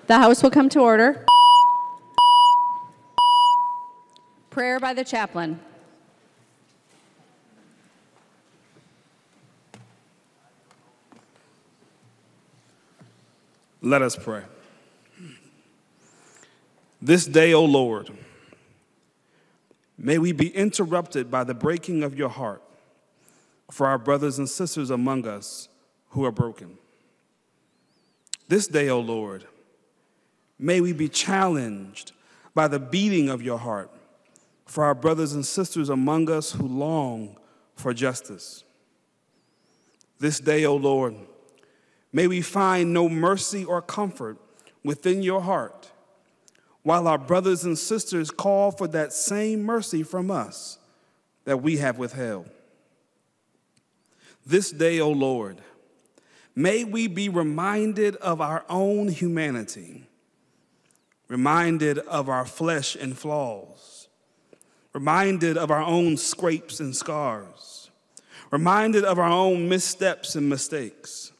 The House will come to order. Prayer by the chaplain. Let us pray. This day, O Lord, may we be interrupted by the breaking of your heart for our brothers and sisters among us who are broken. This day, O Lord, may we be challenged by the beating of your heart for our brothers and sisters among us who long for justice. This day, O Lord, may we find no mercy or comfort within your heart, while our brothers and sisters call for that same mercy from us that we have withheld. This day, O Lord, may we be reminded of our own humanity, reminded of our flesh and flaws, reminded of our own scrapes and scars, reminded of our own missteps and mistakes,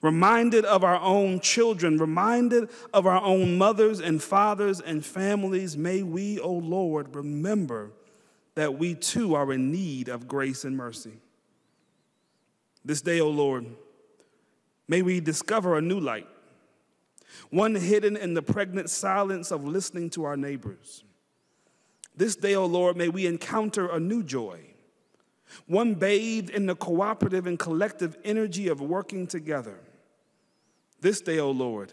reminded of our own children, reminded of our own mothers and fathers and families. May we, O Lord, remember that we too are in need of grace and mercy. This day, O Lord, may we discover a new light, one hidden in the pregnant silence of listening to our neighbors. This day, O Lord, may we encounter a new joy, one bathed in the cooperative and collective energy of working together. This day, O Lord,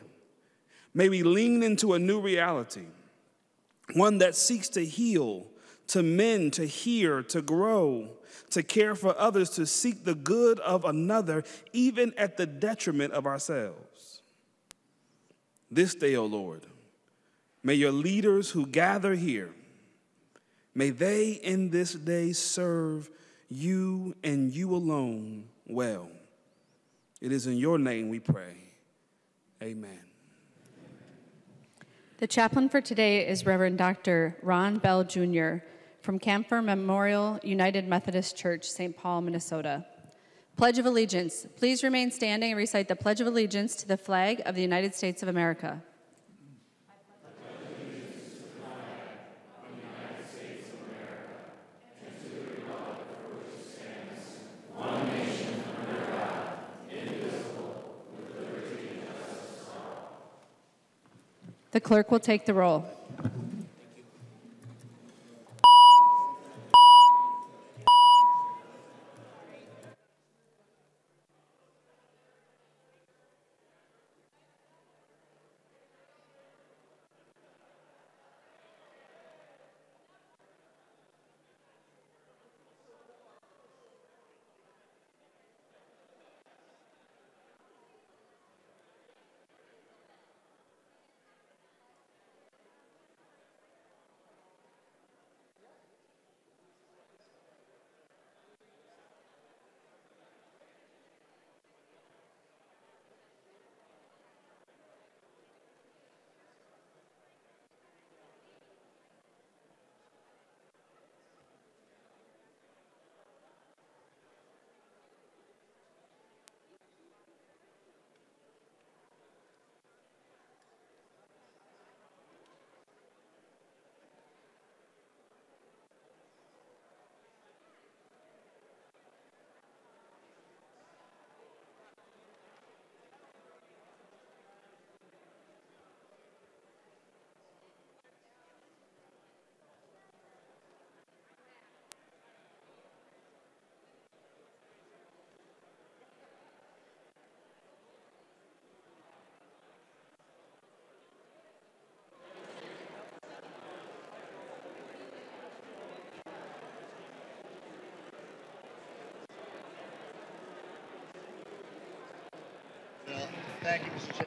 may we lean into a new reality, one that seeks to heal, to mend, to hear, to grow, to care for others, to seek the good of another, even at the detriment of ourselves. This day, O Lord, may your leaders who gather here, may they in this day serve you and you alone well. It is in your name we pray. Amen. The chaplain for today is Reverend Dr. Ron Bell, Jr. from Camphor Memorial United Methodist Church, St. Paul, Minnesota. Pledge of Allegiance. Please remain standing and recite the Pledge of Allegiance to the flag of the United States of America. The clerk will take the roll. Thank you, Mr. Chair.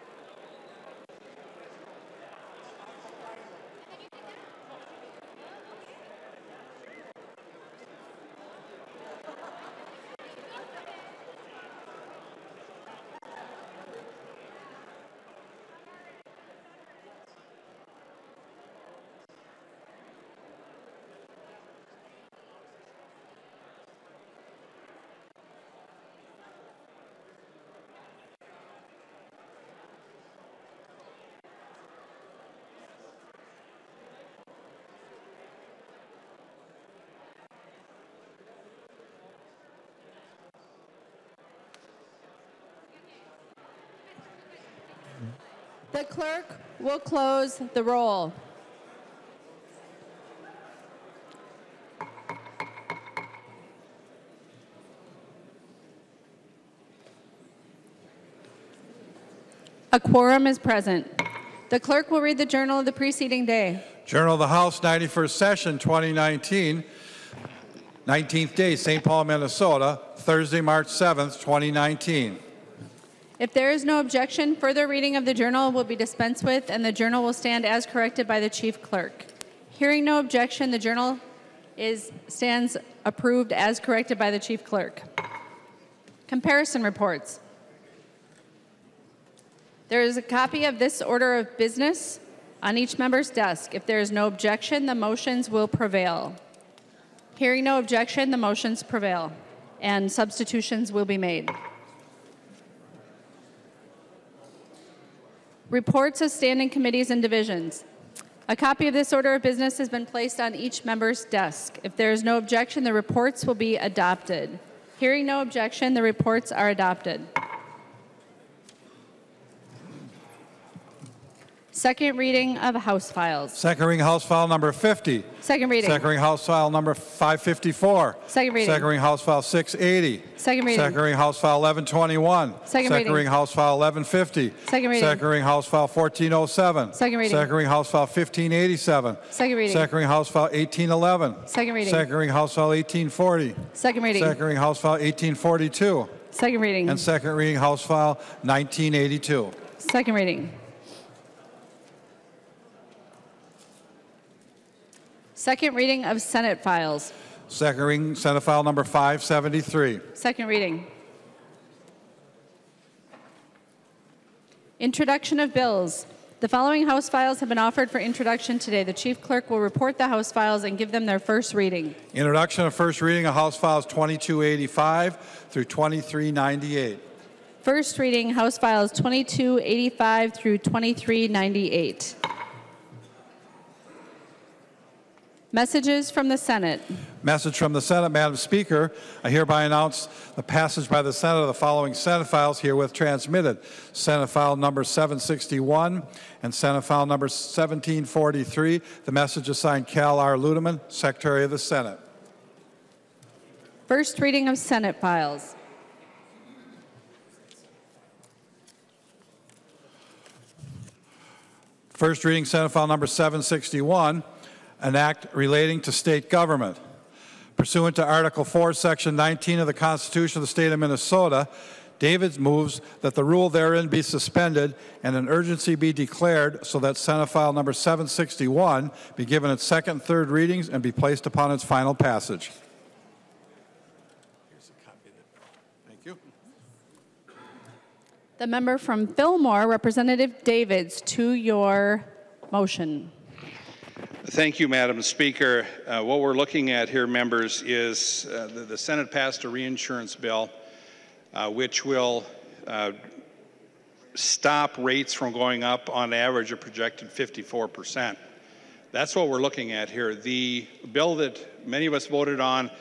The clerk will close the roll. A quorum is present. The clerk will read the journal of the preceding day. Journal of the House, 91st Session, 2019, 19th day, St. Paul, Minnesota, Thursday, March 7th, 2019. If there is no objection, further reading of the journal will be dispensed with, and the journal will stand as corrected by the chief clerk. Hearing no objection, the journal stands approved as corrected by the chief clerk. Comparison reports. There is a copy of this order of business on each member's desk. If there is no objection, the motions will prevail. Hearing no objection, the motions prevail, and substitutions will be made. Reports of standing committees and divisions. A copy of this order of business has been placed on each member's desk. If there is no objection, the reports will be adopted. Hearing no objection, the reports are adopted. Second reading of House files. Second reading House File number 50. Second reading. Second reading House File number 554. Second reading. Second reading House File 680. Second reading. Second reading House File 1121. Second Second reading. reading House File 1150. Second reading. Second reading House File 1407. Second reading. Second reading House File 1587. Second reading. Second reading House File 1811. Second reading. Second reading House File 1840. Second reading. Second reading House File 1842. Second reading. And second reading House File 1982. Second reading. Second reading of Senate files. Second reading Senate File number 573. Second reading. Introduction of bills. The following House files have been offered for introduction today. The Chief Clerk will report the House files and give them their first reading. Introduction of first reading of House Files 2285 through 2398. First reading House files 2285 through 2398. Messages from the Senate. Message from the Senate. Madam Speaker, I hereby announce the passage by the Senate of the following Senate files herewith transmitted. Senate File number 761 and Senate File number 1743. The message is signed Cal R. Ludeman, Secretary of the Senate. First reading of Senate files. First reading Senate File number 761. An act relating to state government. Pursuant to Article 4, Section 19 of the Constitution of the State of Minnesota, David moves that the rule therein be suspended and an urgency be declared so that Senate File number 761 be given its second and third readings and be placed upon its final passage. Here's a copy of it. Thank you. The member from Fillmore, Representative Davids, to your motion. Thank you, Madam Speaker. What we're looking at here, members, is the Senate passed a reinsurance bill which will stop rates from going up on average a projected 54%. That's what we're looking at here. The bill that many of us voted on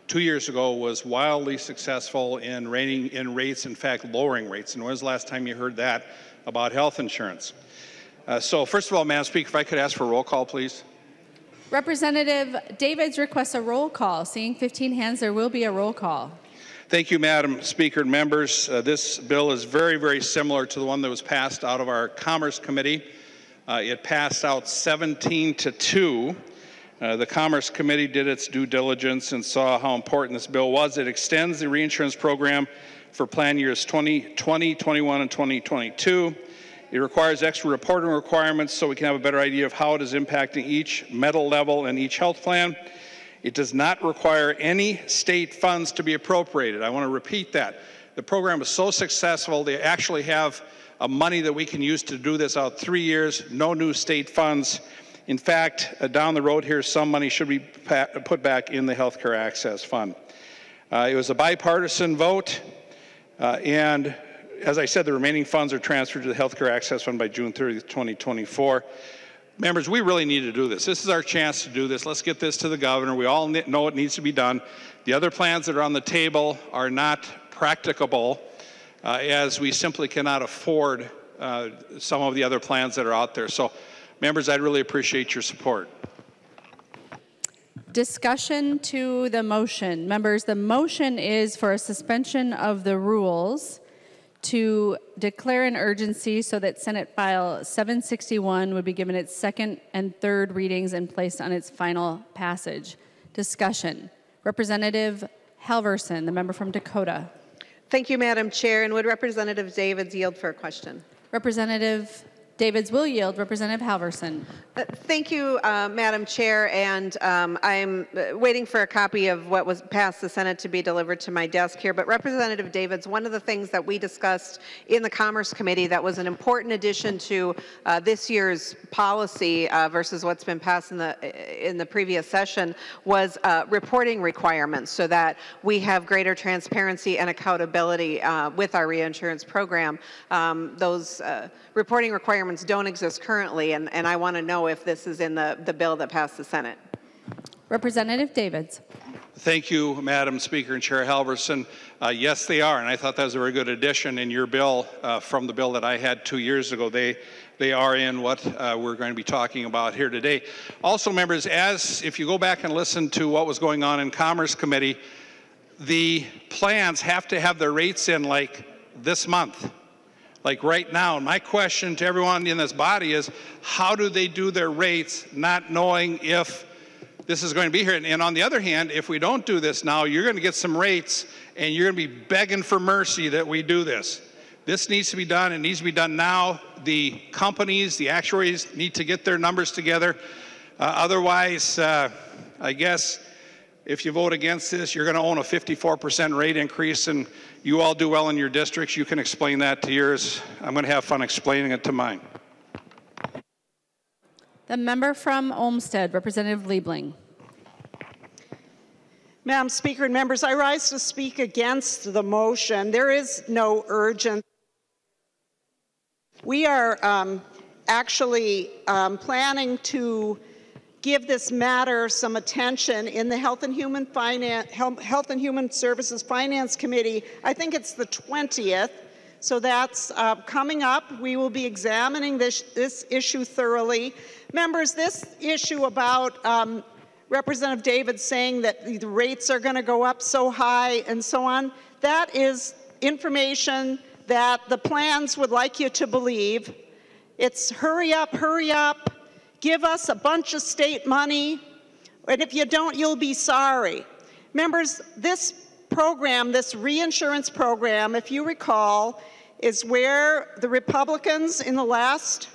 2 years ago was wildly successful in reining in rates, in fact, lowering rates. And when was the last time you heard that about health insurance? So first of all, Madam Speaker, if I could ask for a roll call, please. Representative Davids requests a roll call. Seeing 15 hands, there will be a roll call. Thank you, Madam Speaker and members. This bill is very, very similar to the one that was passed out of our Commerce Committee. It passed out 17-2. The Commerce Committee did its due diligence and saw how important this bill was. It extends the reinsurance program for plan years 2020, 21, and 2022. It requires extra reporting requirements so we can have a better idea of how it is impacting each metal level and each health plan. It does not require any state funds to be appropriated. I want to repeat that. The program is so successful, they actually have money that we can use to do this out 3 years, no new state funds. In fact, down the road here, some money should be put back in the Healthcare Access Fund. It was a bipartisan vote, and as I said, the remaining funds are transferred to the Healthcare Access Fund by June 30th, 2024. Members, we really need to do this. This is our chance to do this. Let's get this to the governor. We all know it needs to be done. The other plans that are on the table are not practicable, as we simply cannot afford some of the other plans that are out there. So, members, I'd really appreciate your support. Discussion to the motion. Members, the motion is for a suspension of the rules to declare an urgency so that Senate File 761 would be given its second and third readings and placed on its final passage. Discussion. Representative Halverson, the member from Dakota. Thank you, Madam Chair. And would Representative Davids yield for a question? Representative Davids will yield. Representative Halverson. Thank you, Madam Chair, and I'm waiting for a copy of what was passed the Senate to be delivered to my desk here. But Representative Davids, one of the things that we discussed in the Commerce Committee that was an important addition to this year's policy versus what's been passed in the previous session was reporting requirements, so that we have greater transparency and accountability with our reinsurance program. Those reporting requirements don't exist currently, and I want to know if this is in the bill that passed the Senate. Representative Davids. Thank you, Madam Speaker and Chair Halverson. Yes, they are, and I thought that was a very good addition in your bill from the bill that I had 2 years ago. They are in what we're going to be talking about here today. Also, members, if you go back and listen to what was going on in Commerce Committee, the plans have to have their rates in like this month. Like right now. My question to everyone in this body is, how do they do their rates not knowing if this is going to be here? And on the other hand, if we don't do this now, you're going to get some rates and you're going to be begging for mercy that we do this. This needs to be done. It needs to be done now. The companies, the actuaries need to get their numbers together. Otherwise, I guess if you vote against this, you're going to own a 54% rate increase, and you all do well in your districts. You can explain that to yours. I'm going to have fun explaining it to mine. The member from Olmsted, Representative Liebling. Madam Speaker and members, I rise to speak against the motion. There is no urgency. We are actually planning to give this matter some attention in the Health and Human Services Finance Committee. I think it's the 20th, so that's coming up. We will be examining this issue thoroughly. Members, this issue about Representative David saying that the rates are going to go up so high and so on, that is information that the plans would like you to believe. It's hurry up, give us a bunch of state money, and if you don't, you'll be sorry. Members, this program, this reinsurance program, if you recall, is where the Republicans in the last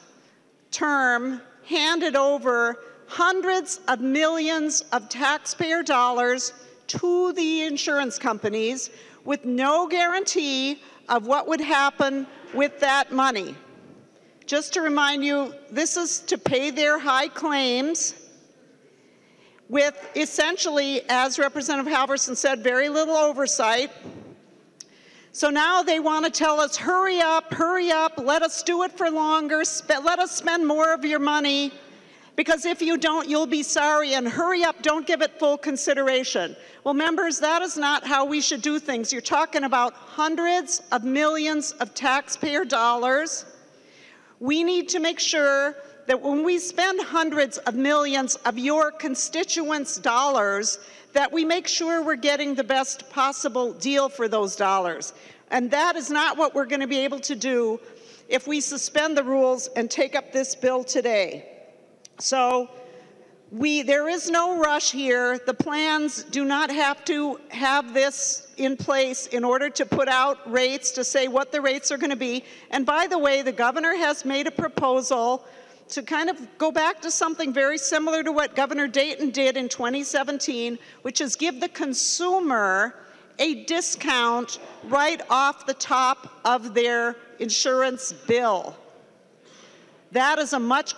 term handed over hundreds of millions of taxpayer dollars to the insurance companies with no guarantee of what would happen with that money. Just to remind you, this is to pay their high claims with essentially, as Representative Halverson said, very little oversight. So now they want to tell us, hurry up, let us do it for longer, let us spend more of your money, because if you don't, you'll be sorry, and hurry up, don't give it full consideration. Well, members, that is not how we should do things. You're talking about hundreds of millions of taxpayer dollars. We need to make sure that when we spend hundreds of millions of your constituents' dollars, that we make sure we're getting the best possible deal for those dollars. And that is not what we're going to be able to do if we suspend the rules and take up this bill today. So there is no rush here. The plans do not have to have this in place in order to put out rates to say what the rates are going to be. And by the way, the governor has made a proposal to kind of go back to something very similar to what Governor Dayton did in 2017, which is give the consumer a discount right off the top of their insurance bill. That is a much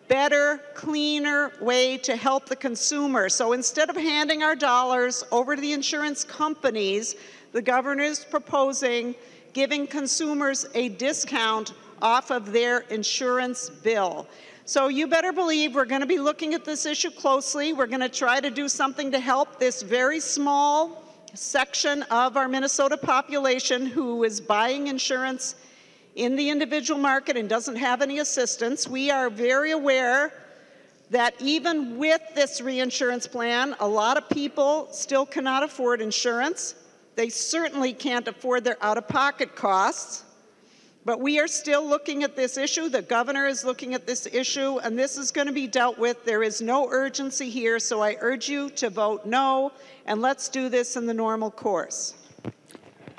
better, cleaner way to help the consumer. So instead of handing our dollars over to the insurance companies, the governor is proposing giving consumers a discount off of their insurance bill. So you better believe we're going to be looking at this issue closely. We're going to try to do something to help this very small section of our Minnesota population who is buying insurance in the individual market and doesn't have any assistance. We are very aware that even with this reinsurance plan, a lot of people still cannot afford insurance. They certainly can't afford their out-of-pocket costs. But we are still looking at this issue. The governor is looking at this issue, and this is going to be dealt with. There is no urgency here, so I urge you to vote no, and let's do this in the normal course.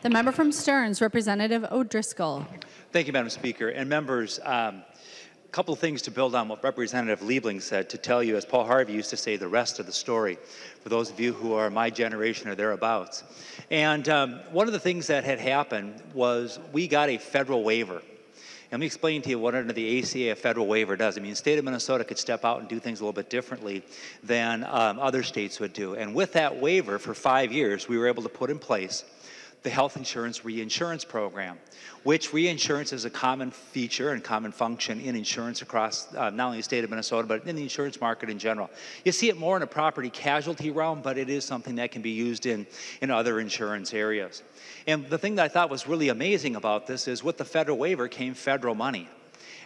The member from Stearns, Representative O'Driscoll. Thank you, Madam Speaker. And members, a couple of things to build on what Representative Liebling said, to tell you, as Paul Harvey used to say, the rest of the story, for those of you who are my generation or thereabouts. And one of the things that had happened was we got a federal waiver. And let me explain to you what under the ACA a federal waiver does. I mean, the state of Minnesota could step out and do things a little bit differently than other states would do. And with that waiver for 5 years, we were able to put in place the health insurance reinsurance program, which reinsurance is a common feature and common function in insurance across not only the state of Minnesota, but in the insurance market in general. You see it more in a property casualty realm, but it is something that can be used in other insurance areas. And the thing that I thought was really amazing about this is with the federal waiver came federal money.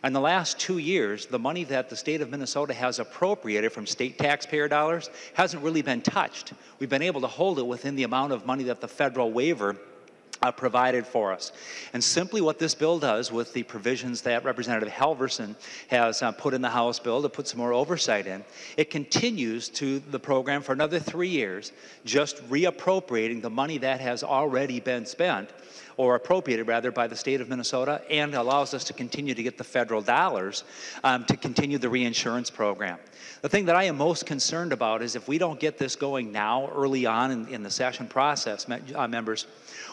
And the last 2 years, the money that the state of Minnesota has appropriated from state taxpayer dollars hasn't really been touched. We've been able to hold it within the amount of money that the federal waiver provided for us. And simply what this bill does with the provisions that Representative Halverson has put in the House bill to put some more oversight in, it continues to the program for another 3 years, just reappropriating the money that has already been spent, or appropriated rather, by the state of Minnesota, and allows us to continue to get the federal dollars to continue the reinsurance program. The thing that I am most concerned about is if we don't get this going now, early on in the session process, members,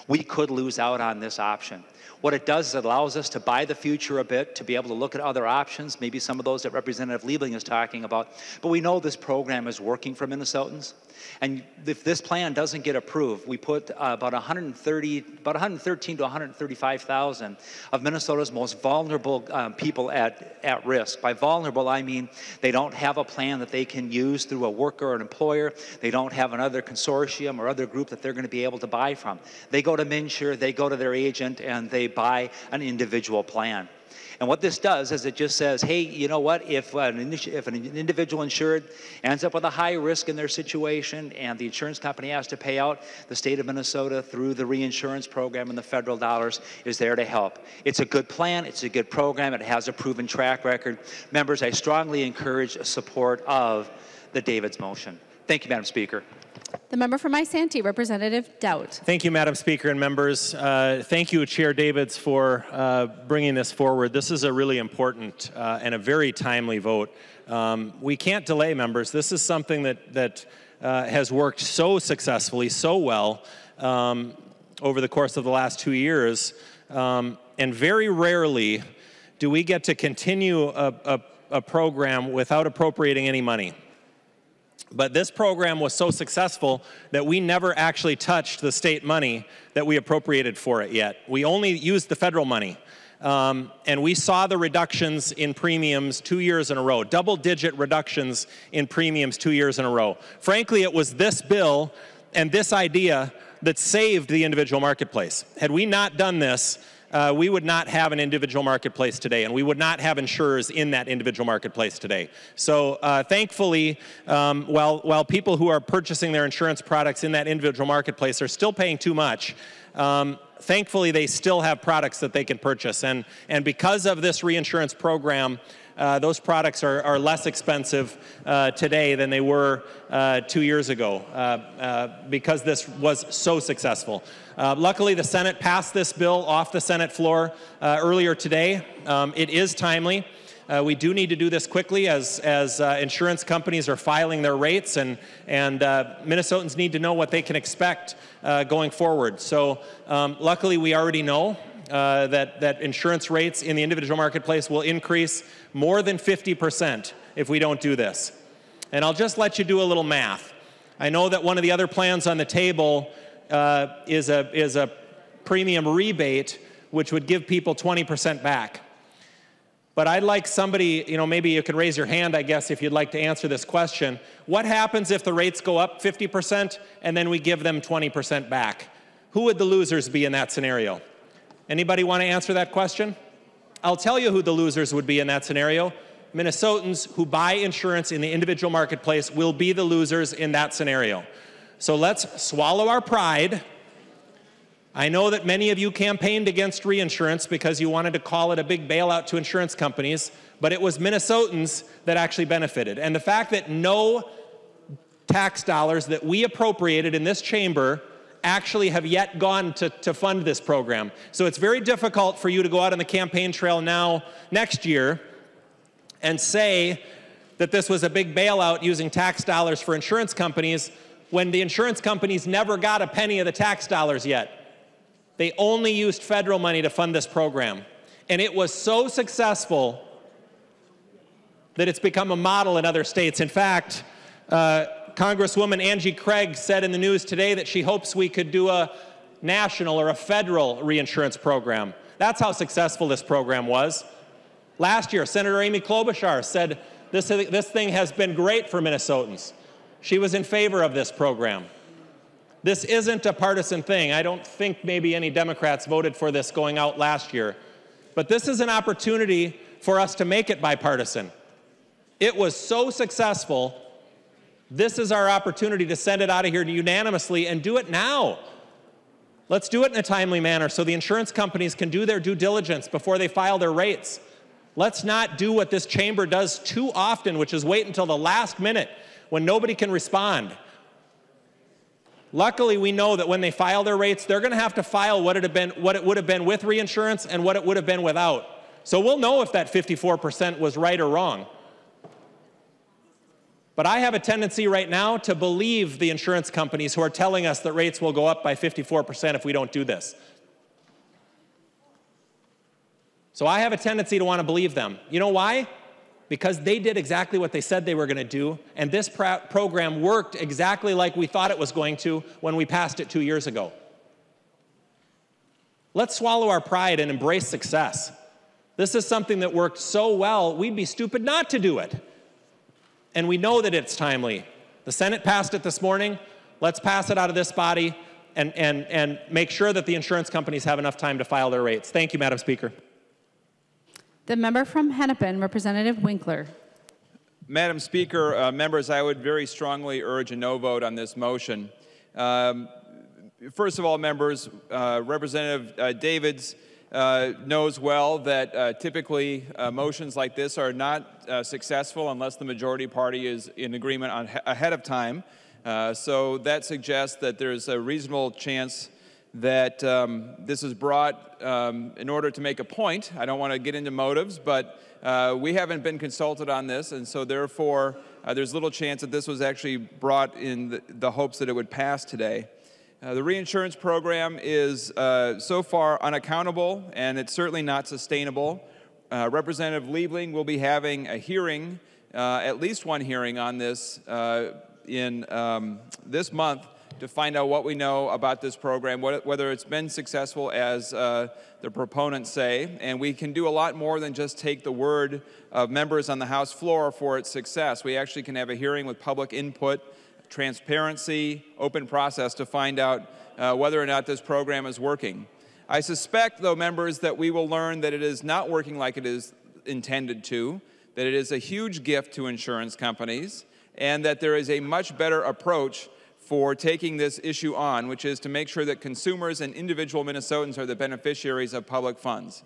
we could lose out on this option. What it does is it allows us to buy the future a bit, to be able to look at other options, maybe some of those that Representative Liebling is talking about. But we know this program is working for Minnesotans. And if this plan doesn't get approved, we put about 113 to 135,000 of Minnesota's most vulnerable people at risk. By vulnerable, I mean they don't have a plan that they can use through a worker or an employer. They don't have another consortium or other group that they're going to be able to buy from. They go to MNsure, they go to their agent, and they buy an individual plan. And what this does is it just says, hey, you know what, if an individual insured ends up with a high risk in their situation and the insurance company has to pay out, the state of Minnesota through the reinsurance program and the federal dollars is there to help. It's a good plan, it's a good program, it has a proven track record. Members, I strongly encourage support of the Davids motion. Thank you, Madam Speaker. The member from Isanti, Representative Doubt. Thank you, Madam Speaker and members. Thank you, Chair Davids, for bringing this forward. This is a really important and a very timely vote. We can't delay, members. This is something that has worked so successfully, so well over the course of the last 2 years, and very rarely do we get to continue a program without appropriating any money. But this program was so successful that we never actually touched the state money that we appropriated for it yet. We only used the federal money. And we saw the reductions in premiums 2 years in a row, double-digit reductions in premiums 2 years in a row. Frankly, it was this bill and this idea that saved the individual marketplace. Had we not done this, we would not have an individual marketplace today, and we would not have insurers in that individual marketplace today. So thankfully, while people who are purchasing their insurance products in that individual marketplace are still paying too much, thankfully they still have products that they can purchase. And because of this reinsurance program, those products are less expensive today than they were 2 years ago because this was so successful. Luckily, the Senate passed this bill off the Senate floor earlier today. It is timely. We do need to do this quickly as insurance companies are filing their rates, and Minnesotans need to know what they can expect going forward. So luckily, we already know that insurance rates in the individual marketplace will increase more than 50% if we don't do this. And I'll just let you do a little math. I know that one of the other plans on the table is a premium rebate, which would give people 20% back. But I'd like somebody, maybe you can raise your hand, I guess, if you'd like to answer this question. What happens if the rates go up 50% and then we give them 20% back? Who would the losers be in that scenario? Anybody want to answer that question? I'll tell you who the losers would be in that scenario. Minnesotans who buy insurance in the individual marketplace will be the losers in that scenario. So let's swallow our pride. I know that many of you campaigned against reinsurance because you wanted to call it a big bailout to insurance companies, but it was Minnesotans that actually benefited. And the fact that no tax dollars that we appropriated in this chamber actually have yet gone to fund this program. So it's very difficult for you to go out on the campaign trail now, next year, and say that this was a big bailout using tax dollars for insurance companies when the insurance companies never got a penny of the tax dollars yet. They only used federal money to fund this program. And it was so successful that it's become a model in other states. In fact, Congresswoman Angie Craig said in the news today that she hopes we could do a national or a federal reinsurance program. That's how successful this program was. Last year, Senator Amy Klobuchar said this thing has been great for Minnesotans. She was in favor of this program. This isn't a partisan thing. I don't think maybe any Democrats voted for this going out last year. But this is an opportunity for us to make it bipartisan. It was so successful. This is our opportunity to send it out of here unanimously and do it now. Let's do it in a timely manner so the insurance companies can do their due diligence before they file their rates. Let's not do what this chamber does too often, which is wait until the last minute when nobody can respond. Luckily, we know that when they file their rates, they're going to have to file what it would have been with reinsurance and what it would have been without. So we'll know if that 54% was right or wrong. But I have a tendency right now to believe the insurance companies who are telling us that rates will go up by 54% if we don't do this. So I have a tendency to want to believe them. You know why? Because they did exactly what they said they were going to do, and this program worked exactly like we thought it was going to when we passed it 2 years ago. Let's swallow our pride and embrace success. This is something that worked so well, we'd be stupid not to do it. And we know that it's timely. The Senate passed it this morning. Let's pass it out of this body and make sure that the insurance companies have enough time to file their rates. Thank you, Madam Speaker. The member from Hennepin, Representative Winkler. Madam Speaker, members, I would very strongly urge a no vote on this motion. First of all, members, Representative Davids knows well that typically motions like this are not successful unless the majority party is in agreement ahead of time. So that suggests that there's a reasonable chance that this is brought in order to make a point. I don't want to get into motives, but we haven't been consulted on this, and so therefore there's little chance that this was actually brought in the hopes that it would pass today. The reinsurance program is so far unaccountable, and it's certainly not sustainable. Representative Liebling will be having a hearing, at least one hearing on this in this month, to find out what we know about this program, whether it's been successful as the proponents say. And we can do a lot more than just take the word of members on the House floor for its success. We actually can have a hearing with public input, transparency, open process to find out whether or not this program is working. I suspect, though, members, that we will learn that it is not working like it is intended to, that it is a huge gift to insurance companies, and that there is a much better approach for taking this issue on, which is to make sure that consumers and individual Minnesotans are the beneficiaries of public funds.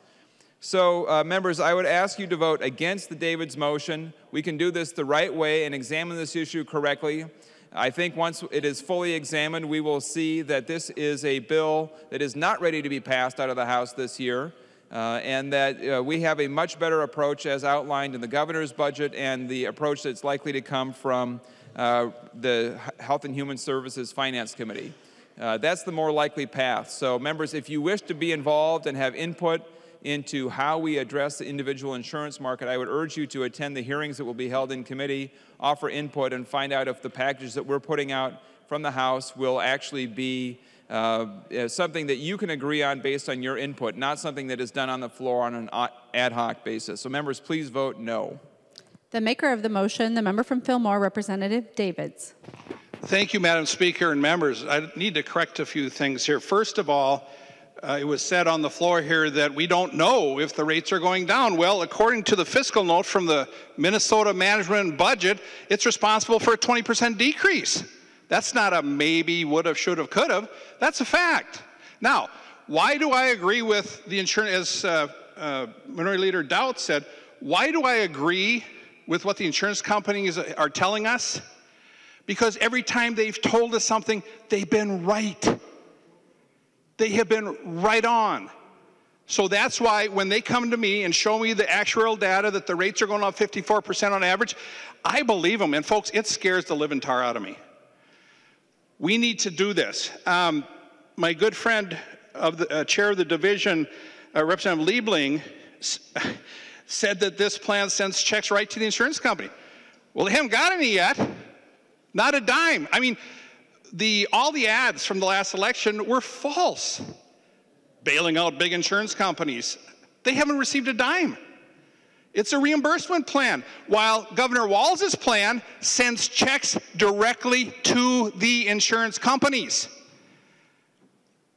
So, members, I would ask you to vote against the Davids motion. We can do this the right way and examine this issue correctly. I think once it is fully examined, we will see that this is a bill that is not ready to be passed out of the House this year, and that we have a much better approach as outlined in the governor's budget and the approach that's likely to come from the Health and Human Services Finance Committee. That's the more likely path. So, members, if you wish to be involved and have input into how we address the individual insurance market, I would urge you to attend the hearings that will be held in committee, offer input, and find out if the package that we're putting out from the House will actually be something that you can agree on based on your input, not something that is done on the floor on an ad hoc basis. So, members, please vote no. The maker of the motion, the member from Fillmore, Representative Davids. Thank you, Madam Speaker and members. I need to correct a few things here. First of all, It was said on the floor here that we don't know if the rates are going down. Well, according to the fiscal note from the Minnesota Management and Budget, it's responsible for a 20% decrease. That's not a maybe, would have, should have, could have. That's a fact. Now, why do I agree with the insurance, as Minority Leader Dowd said, why do I agree with what the insurance companies are telling us? Because every time they've told us something, they've been right. They have been right on. So that's why when they come to me and show me the actuarial data that the rates are going up 54% on average, I believe them. And folks, it scares the living tar out of me. We need to do this. My good friend of the chair of the division, Representative Liebling, said that this plan sends checks right to the insurance company. Well, they haven't got any yet. Not a dime. I mean, all the ads from the last election were false. Bailing out big insurance companies. They haven't received a dime. It's a reimbursement plan, while Governor Walz's plan sends checks directly to the insurance companies.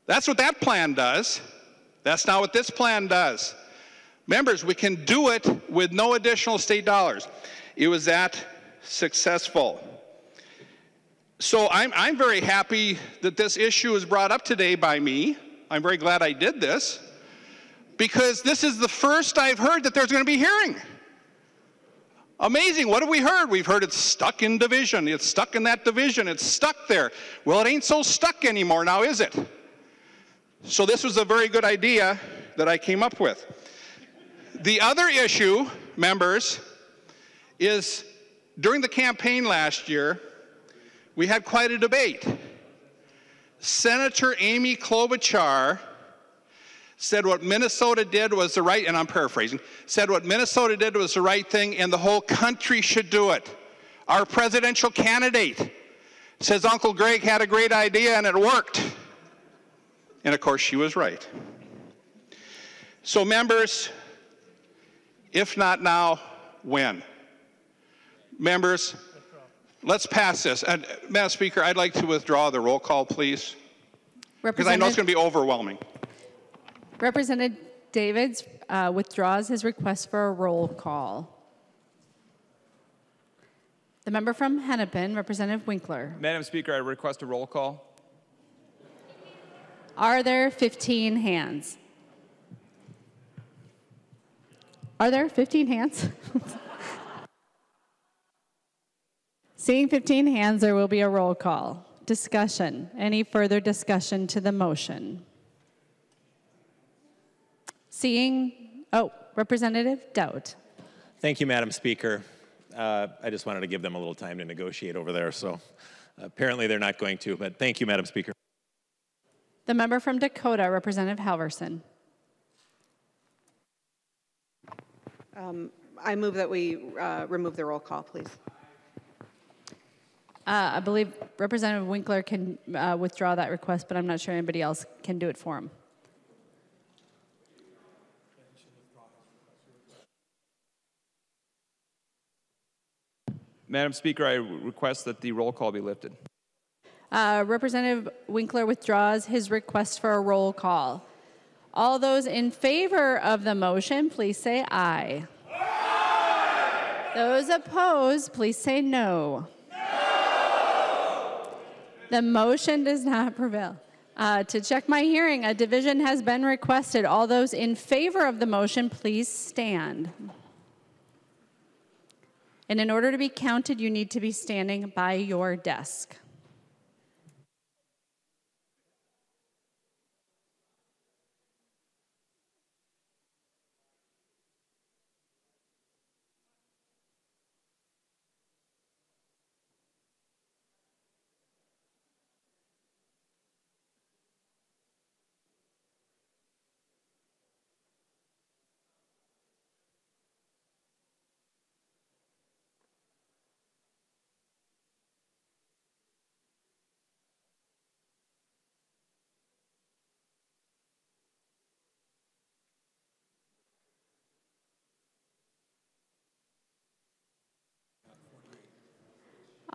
That's what that plan does. That's not what this plan does. Members, we can do it with no additional state dollars. It was that successful. So I'm very happy that this issue is brought up today by me. I'm very glad I did this, because this is the first I've heard that there's going to be hearing. Amazing. What have we heard? We've heard it's stuck in division. It's stuck in that division. It's stuck there. Well, it ain't so stuck anymore now, is it? So this was a very good idea that I came up with. The other issue, members, is during the campaign last year, we had quite a debate. Senator Amy Klobuchar said what Minnesota did was the right, and I'm paraphrasing, said what Minnesota did was the right thing and the whole country should do it. Our presidential candidate says Uncle Greg had a great idea and it worked. And of course she was right. So members, if not now, when? Members, let's pass this. And, Madam Speaker, I'd like to withdraw the roll call, please, because I know it's going to be overwhelming. Representative Davids withdraws his request for a roll call. The member from Hennepin, Representative Winkler. Madam Speaker, I request a roll call. Are there 15 hands? Are there 15 hands? Seeing 15 hands, there will be a roll call. Discussion. Any further discussion to the motion? Seeing, Representative Dowd. Thank you, Madam Speaker. I just wanted to give them a little time to negotiate over there, so apparently they're not going to, but thank you, Madam Speaker. The member from Dakota, Representative Halverson. I move that we remove the roll call, please. I believe Representative Winkler can withdraw that request, but I'm not sure anybody else can do it for him. Madam Speaker, I request that the roll call be lifted. Representative Winkler withdraws his request for a roll call. All those in favor of the motion, please say aye. Aye. Those opposed, please say no. The motion does not prevail. To check my hearing, a division has been requested. All those in favor of the motion, please stand. And in order to be counted, you need to be standing by your desk.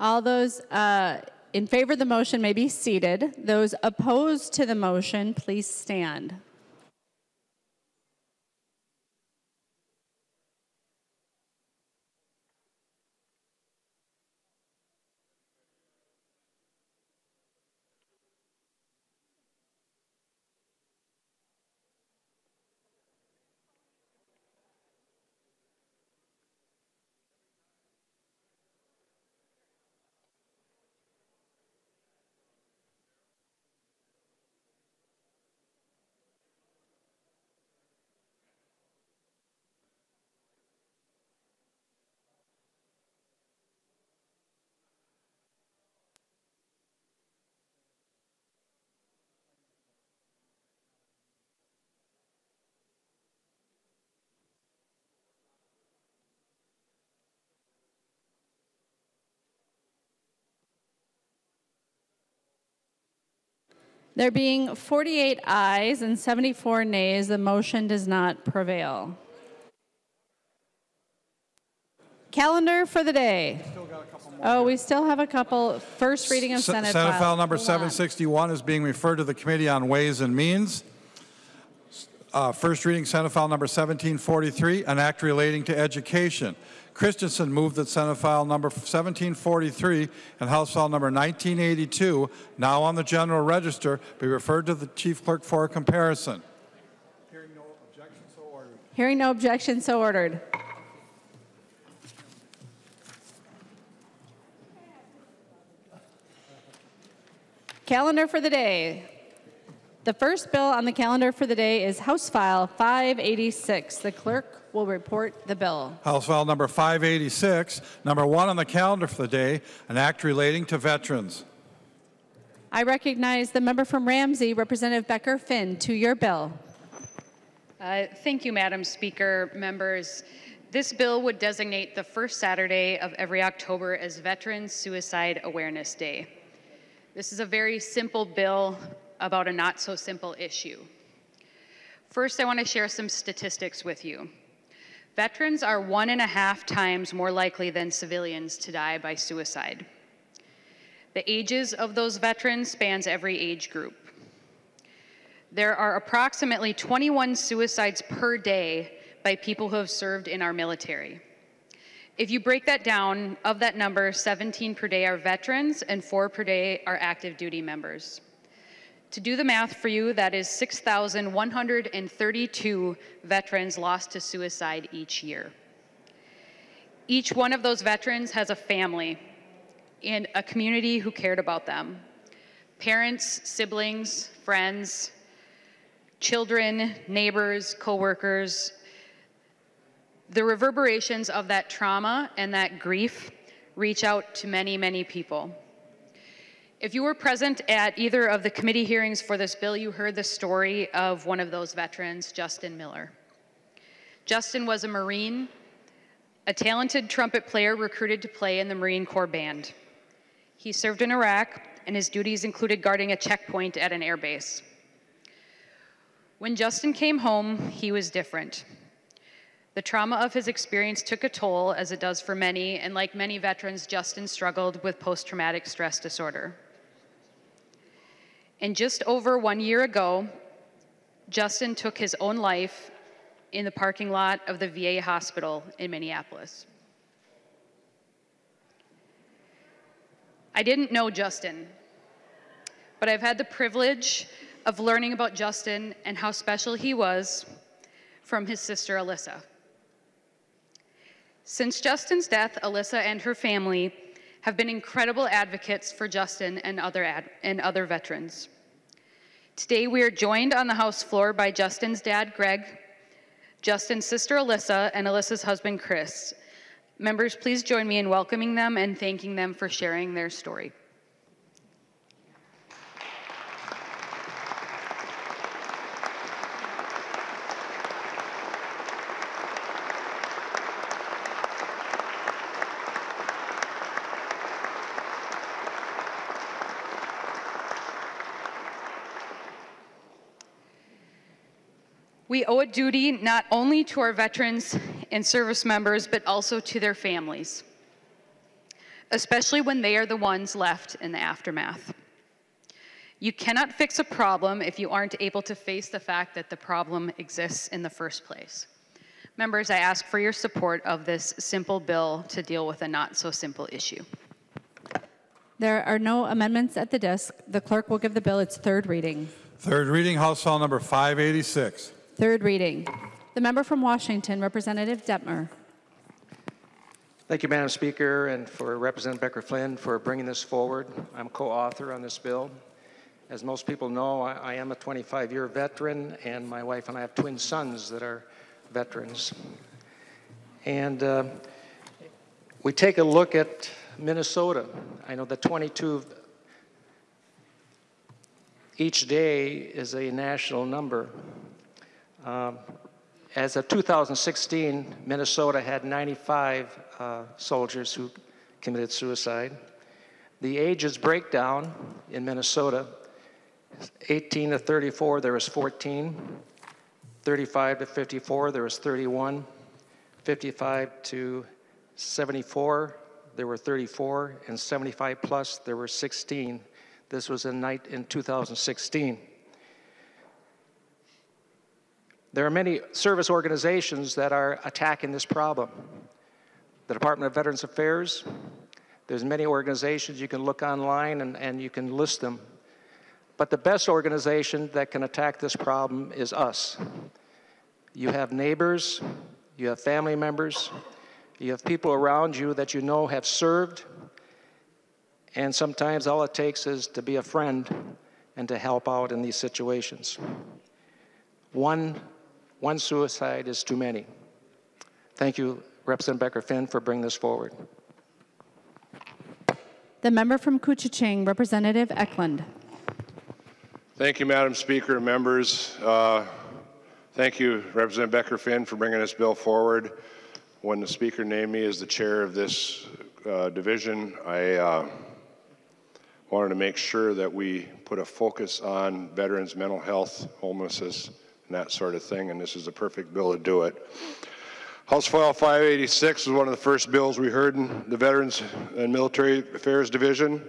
All those in favor of the motion may be seated. Those opposed to the motion, please stand. There being 48 ayes and 74 nays, the motion does not prevail. Calendar for the day. Oh, we still have a couple. First reading of Senate file. Senate file number 761 is being referred to the Committee on Ways and Means. First reading Senate file number 1743, an act relating to education. Christensen moved that Senate file number 1743 and House file number 1982, now on the General Register, be referred to the Chief Clerk for a comparison. Hearing no objection, so ordered. Hearing no objection, so ordered. Calendar for the day. The first bill on the calendar for the day is House File 586. The clerk will report the bill. House File number 586, number 1 on the calendar for the day, an act relating to veterans. I recognize the member from Ramsey, Representative Becker-Finn, to your bill. Thank you, Madam Speaker. Members, this bill would designate the first Saturday of every October as Veterans Suicide Awareness Day. This is a very simple bill about a not so simple issue. First, I want to share some statistics with you. Veterans are 1.5 times more likely than civilians to die by suicide. The ages of those veterans spans every age group. There are approximately 21 suicides per day by people who have served in our military. If you break that down, of that number, 17 per day are veterans and 4 per day are active duty members. To do the math for you, that is 6,132 veterans lost to suicide each year. Each one of those veterans has a family and a community who cared about them. Parents, siblings, friends, children, neighbors, coworkers. The reverberations of that trauma and that grief reach out to many, many people. If you were present at either of the committee hearings for this bill, you heard the story of one of those veterans, Justin Miller. Justin was a Marine, a talented trumpet player recruited to play in the Marine Corps band. He served in Iraq, and his duties included guarding a checkpoint at an airbase. When Justin came home, he was different. The trauma of his experience took a toll, as it does for many, and like many veterans, Justin struggled with post-traumatic stress disorder. And just over 1 year ago, Justin took his own life in the parking lot of the VA hospital in Minneapolis. I didn't know Justin, but I've had the privilege of learning about Justin and how special he was from his sister, Alyssa. Since Justin's death, Alyssa and her family have been incredible advocates for Justin and other veterans. Today, we are joined on the House floor by Justin's dad, Greg, Justin's sister, Alyssa, and Alyssa's husband, Chris. Members, please join me in welcoming them and thanking them for sharing their story. We owe a duty not only to our veterans and service members, but also to their families. especially when they are the ones left in the aftermath. You cannot fix a problem if you aren't able to face the fact that the problem exists in the first place. Members, I ask for your support of this simple bill to deal with a not so simple issue. There are no amendments at the desk. The clerk will give the bill its third reading. Third reading, House File number 586. Third reading. The member from Washington, Representative Detmer. Thank you, Madam Speaker, and for Representative Becker-Finn for bringing this forward. I'm co-author on this bill. As most people know, I am a 25-year veteran, and my wife and I have twin sons that are veterans. And we take a look at Minnesota. I know the 22 each day is a national number. As of 2016, Minnesota had 95 soldiers who committed suicide. The ages breakdown in Minnesota, 18 to 34, there was 14. 35 to 54, there was 31. 55 to 74, there were 34. And 75 plus, there were 16. This was in 2016. There are many service organizations that are attacking this problem. The Department of Veterans Affairs, there's many organizations you can look online and you can list them. But the best organization that can attack this problem is us. You have neighbors, you have family members, you have people around you that you know have served, and sometimes all it takes is to be a friend and to help out in these situations. One suicide is too many. Thank you, Representative Becker-Finn, for bringing this forward. The member from Koochiching, Representative Eklund. Thank you, Madam Speaker and members. Thank you, Representative Becker-Finn, for bringing this bill forward. When the Speaker named me as the chair of this division, I wanted to make sure that we put a focus on veterans' mental health, homelessness, and that sort of thing, and this is a perfect bill to do it. House File 586 was one of the first bills we heard in the Veterans and Military Affairs Division,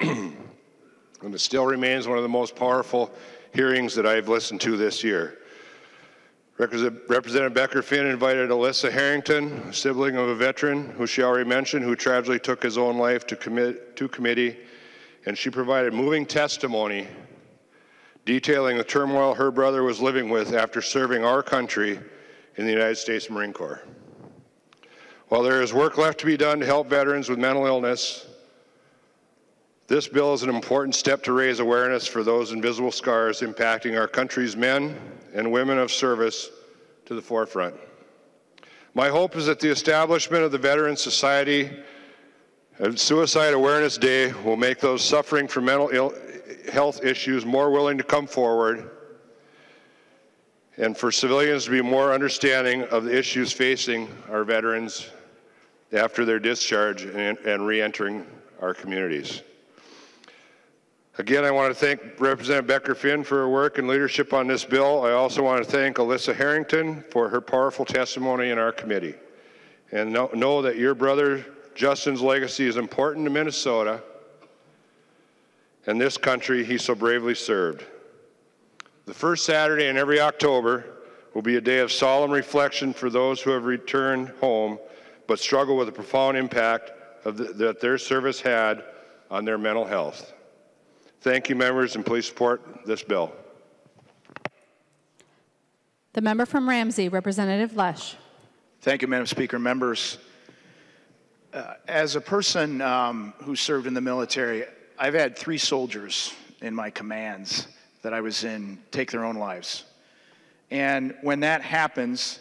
and it still remains one of the most powerful hearings that I've listened to this year. Representative Becker-Finn invited Alyssa Harrington, a sibling of a veteran who she already mentioned, who tragically took his own life, to committee, and she provided moving testimony detailing the turmoil her brother was living with after serving our country in the United States Marine Corps. While there is work left to be done to help veterans with mental illness, this bill is an important step to raise awareness for those invisible scars impacting our country's men and women of service to the forefront. My hope is that the establishment of the Veterans Society Suicide Awareness Day will make those suffering from mental health issues more willing to come forward, and for civilians to be more understanding of the issues facing our veterans after their discharge and re-entering our communities. Again, I want to thank Representative Becker-Finn for her work and leadership on this bill. I also want to thank Alyssa Harrington for her powerful testimony in our committee. And know that your brother Justin's legacy is important to Minnesota and this country he so bravely served. The first Saturday in every October will be a day of solemn reflection for those who have returned home but struggle with the profound impact that their service had on their mental health. Thank you, members, and please support this bill. The member from Ramsey, Representative Lesh. Thank you, Madam Speaker. Members, as a person who served in the military, I've had 3 soldiers in my commands that I was in take their own lives. And when that happens,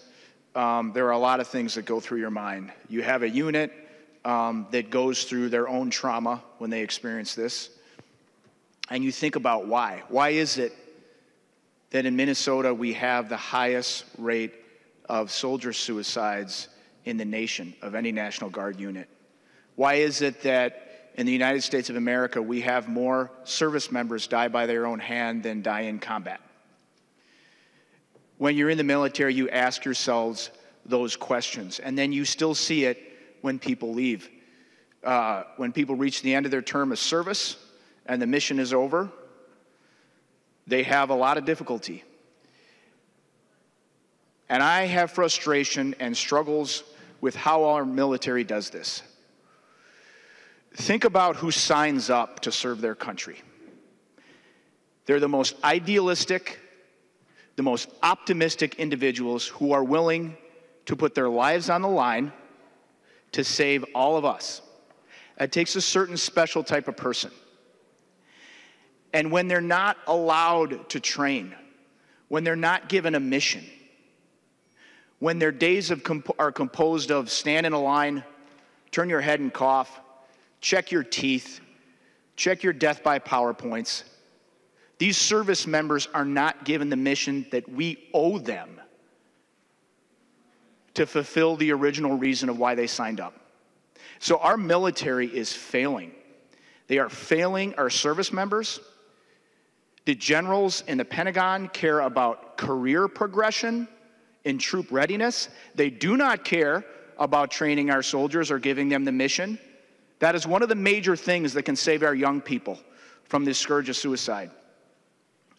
there are a lot of things that go through your mind. You have a unit that goes through their own trauma when they experience this. And you think about why. Why is it that in Minnesota we have the highest rate of soldier suicides in the nation of any National Guard unit? Why is it that in the United States of America we have more service members die by their own hand than die in combat? When you're in the military, you ask yourselves those questions, and then you still see it when people leave. when people reach the end of their term of service and the mission is over, they have a lot of difficulty. And I have frustration and struggles with how our military does this. Think about who signs up to serve their country. They're the most idealistic, the most optimistic individuals who are willing to put their lives on the line to save all of us. It takes a certain special type of person. And when they're not allowed to train, when they're not given a mission, when their days are composed of stand in a line, turn your head and cough, check your teeth, check your death by PowerPoints, these service members are not given the mission that we owe them to fulfill the original reason of why they signed up. So our military is failing. They are failing our service members. The generals in the Pentagon care about career progression in troop readiness. They do not care about training our soldiers or giving them the mission. That is one of the major things that can save our young people from this scourge of suicide.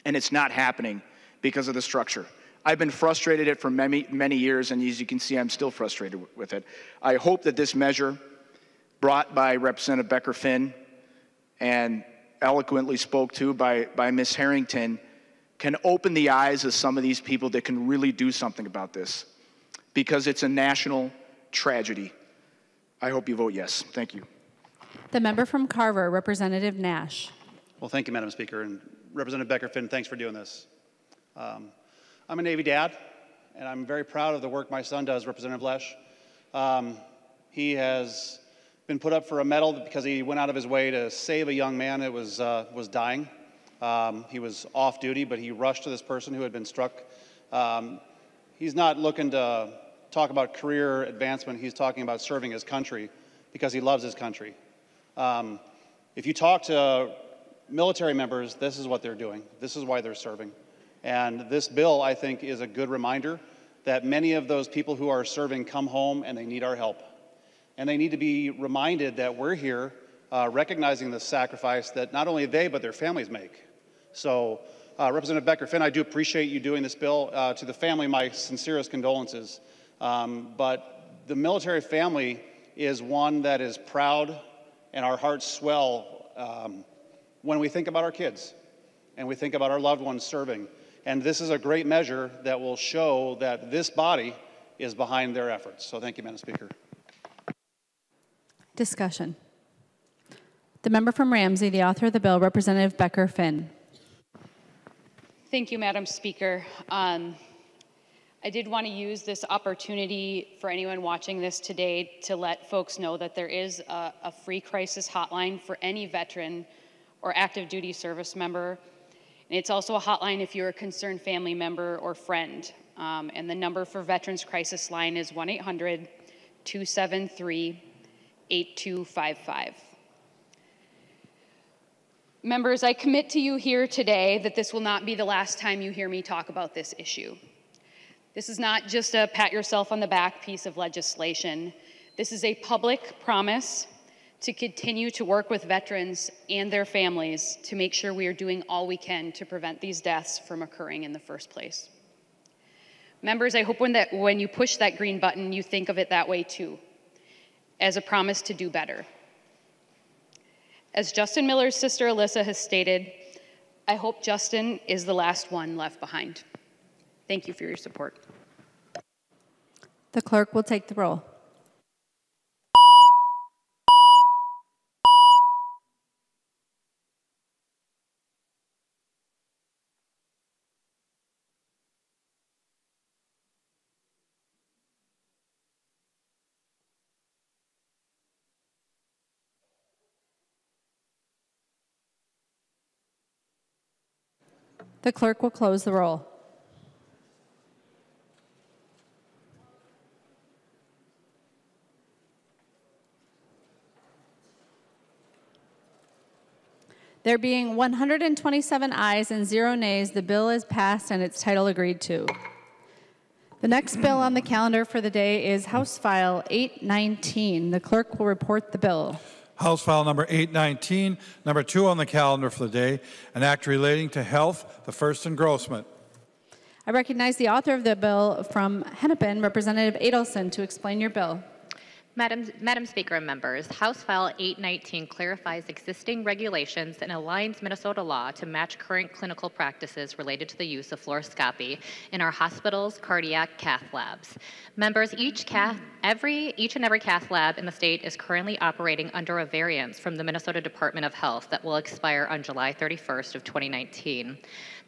And it's not happening because of the structure. I've been frustrated at it for many, many years, and as you can see, I'm still frustrated with it. I hope that this measure, brought by Representative Becker-Finn and eloquently spoke to by Ms. Harrington, can open the eyes of some of these people that can really do something about this, because it's a national tragedy. I hope you vote yes. Thank you. The member from Carver, Representative Nash. Well, thank you, Madam Speaker. And Representative Becker-Finn, thanks for doing this. I'm a Navy dad, and I'm very proud of the work my son does, Representative Lesh. He has been put up for a medal because he went out of his way to save a young man that was dying. He was off duty, but he rushed to this person who had been struck. He's not looking to talk about career advancement. He's talking about serving his country because he loves his country. If you talk to military members, this is what they're doing. This is why they're serving. And this bill, I think, is a good reminder that many of those people who are serving come home and they need our help. And they need to be reminded that we're here recognizing the sacrifice that not only they, but their families make. So, Representative Becker-Finn, I do appreciate you doing this bill. To the family, my sincerest condolences. But the military family is one that is proud, and our hearts swell when we think about our kids and we think about our loved ones serving. And this is a great measure that will show that this body is behind their efforts. So thank you, Madam Speaker. Discussion. The member from Ramsey, the author of the bill, Representative Becker-Finn. Thank you, Madam Speaker. I did want to use this opportunity for anyone watching this today to let folks know that there is a free crisis hotline for any veteran or active duty service member. And it's also a hotline if you're a concerned family member or friend. And the number for Veterans Crisis Line is 1-800-273-8255. Members, I commit to you here today that this will not be the last time you hear me talk about this issue. This is not just a pat yourself on the back piece of legislation. This is a public promise to continue to work with veterans and their families to make sure we are doing all we can to prevent these deaths from occurring in the first place. Members, I hope when you push that green button, you think of it that way too, as a promise to do better. As Justin Miller's sister Alyssa has stated, I hope Justin is the last one left behind. Thank you for your support. The clerk will take the roll. The clerk will close the roll. There being 127 ayes and 0 nays, the bill is passed and its title agreed to. The next bill on the calendar for the day is House File 819. The clerk will report the bill. House File number 819, number 2 on the calendar for the day, an act relating to health, the first engrossment. I recognize the author of the bill from Hennepin, Representative Edelson, to explain your bill. Madam Speaker and members, House File 819 clarifies existing regulations and aligns Minnesota law to match current clinical practices related to the use of fluoroscopy in our hospitals, cardiac cath labs. Members, each and every cath lab in the state is currently operating under a variance from the Minnesota Department of Health that will expire on July 31st of 2019.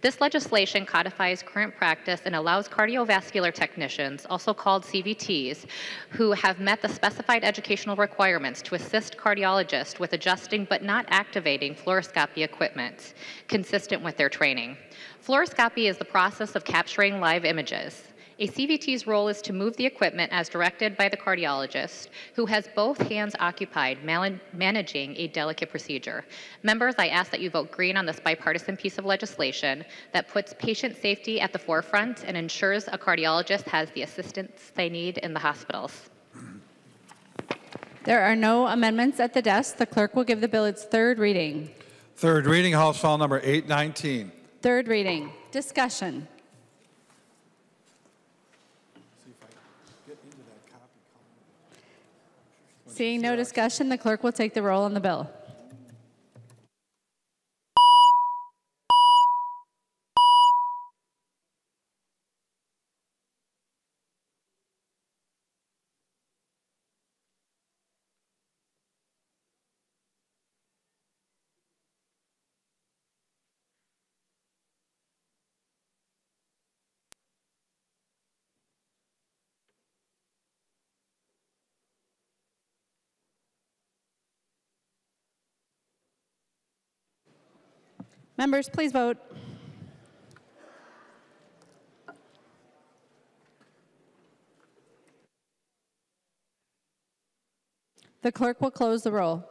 This legislation codifies current practice and allows cardiovascular technicians, also called CVTs, who have met the specified educational requirements to assist cardiologists with adjusting but not activating fluoroscopy equipment, consistent with their training. Fluoroscopy is the process of capturing live images. A CVT's role is to move the equipment as directed by the cardiologist, who has both hands occupied managing a delicate procedure. Members, I ask that you vote green on this bipartisan piece of legislation that puts patient safety at the forefront and ensures a cardiologist has the assistance they need in the hospitals. There are no amendments at the desk. The clerk will give the bill its third reading. Third reading, House File number 819. Third reading. Discussion. Seeing no discussion, the clerk will take the roll on the bill. Members, please vote. The clerk will close the roll.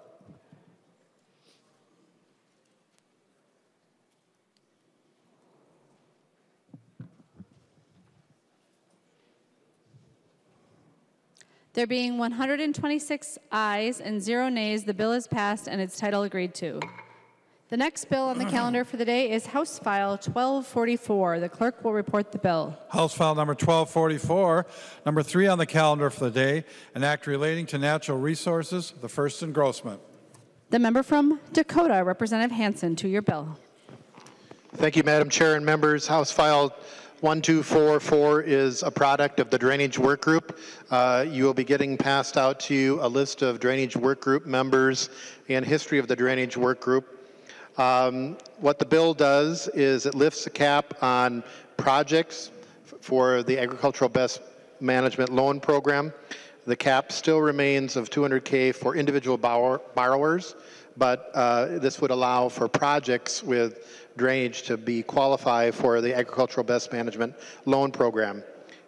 There being 126 ayes and 0 nays, the bill is passed and its title agreed to. The next bill on the calendar for the day is House File 1244. The clerk will report the bill. House File number 1244, number 3 on the calendar for the day, an act relating to natural resources, the first engrossment. The member from Dakota, Representative Hansen, to your bill. Thank you, Madam Chair and members. House File 1244 is a product of the Drainage Work Group. You will be getting passed out to you a list of Drainage Work Group members and history of the Drainage Work Group. What the bill does is it lifts the cap on projects for the Agricultural Best Management Loan Program. The cap still remains of $200K for individual borrowers, but this would allow for projects with drainage to be qualified for the Agricultural Best Management Loan Program.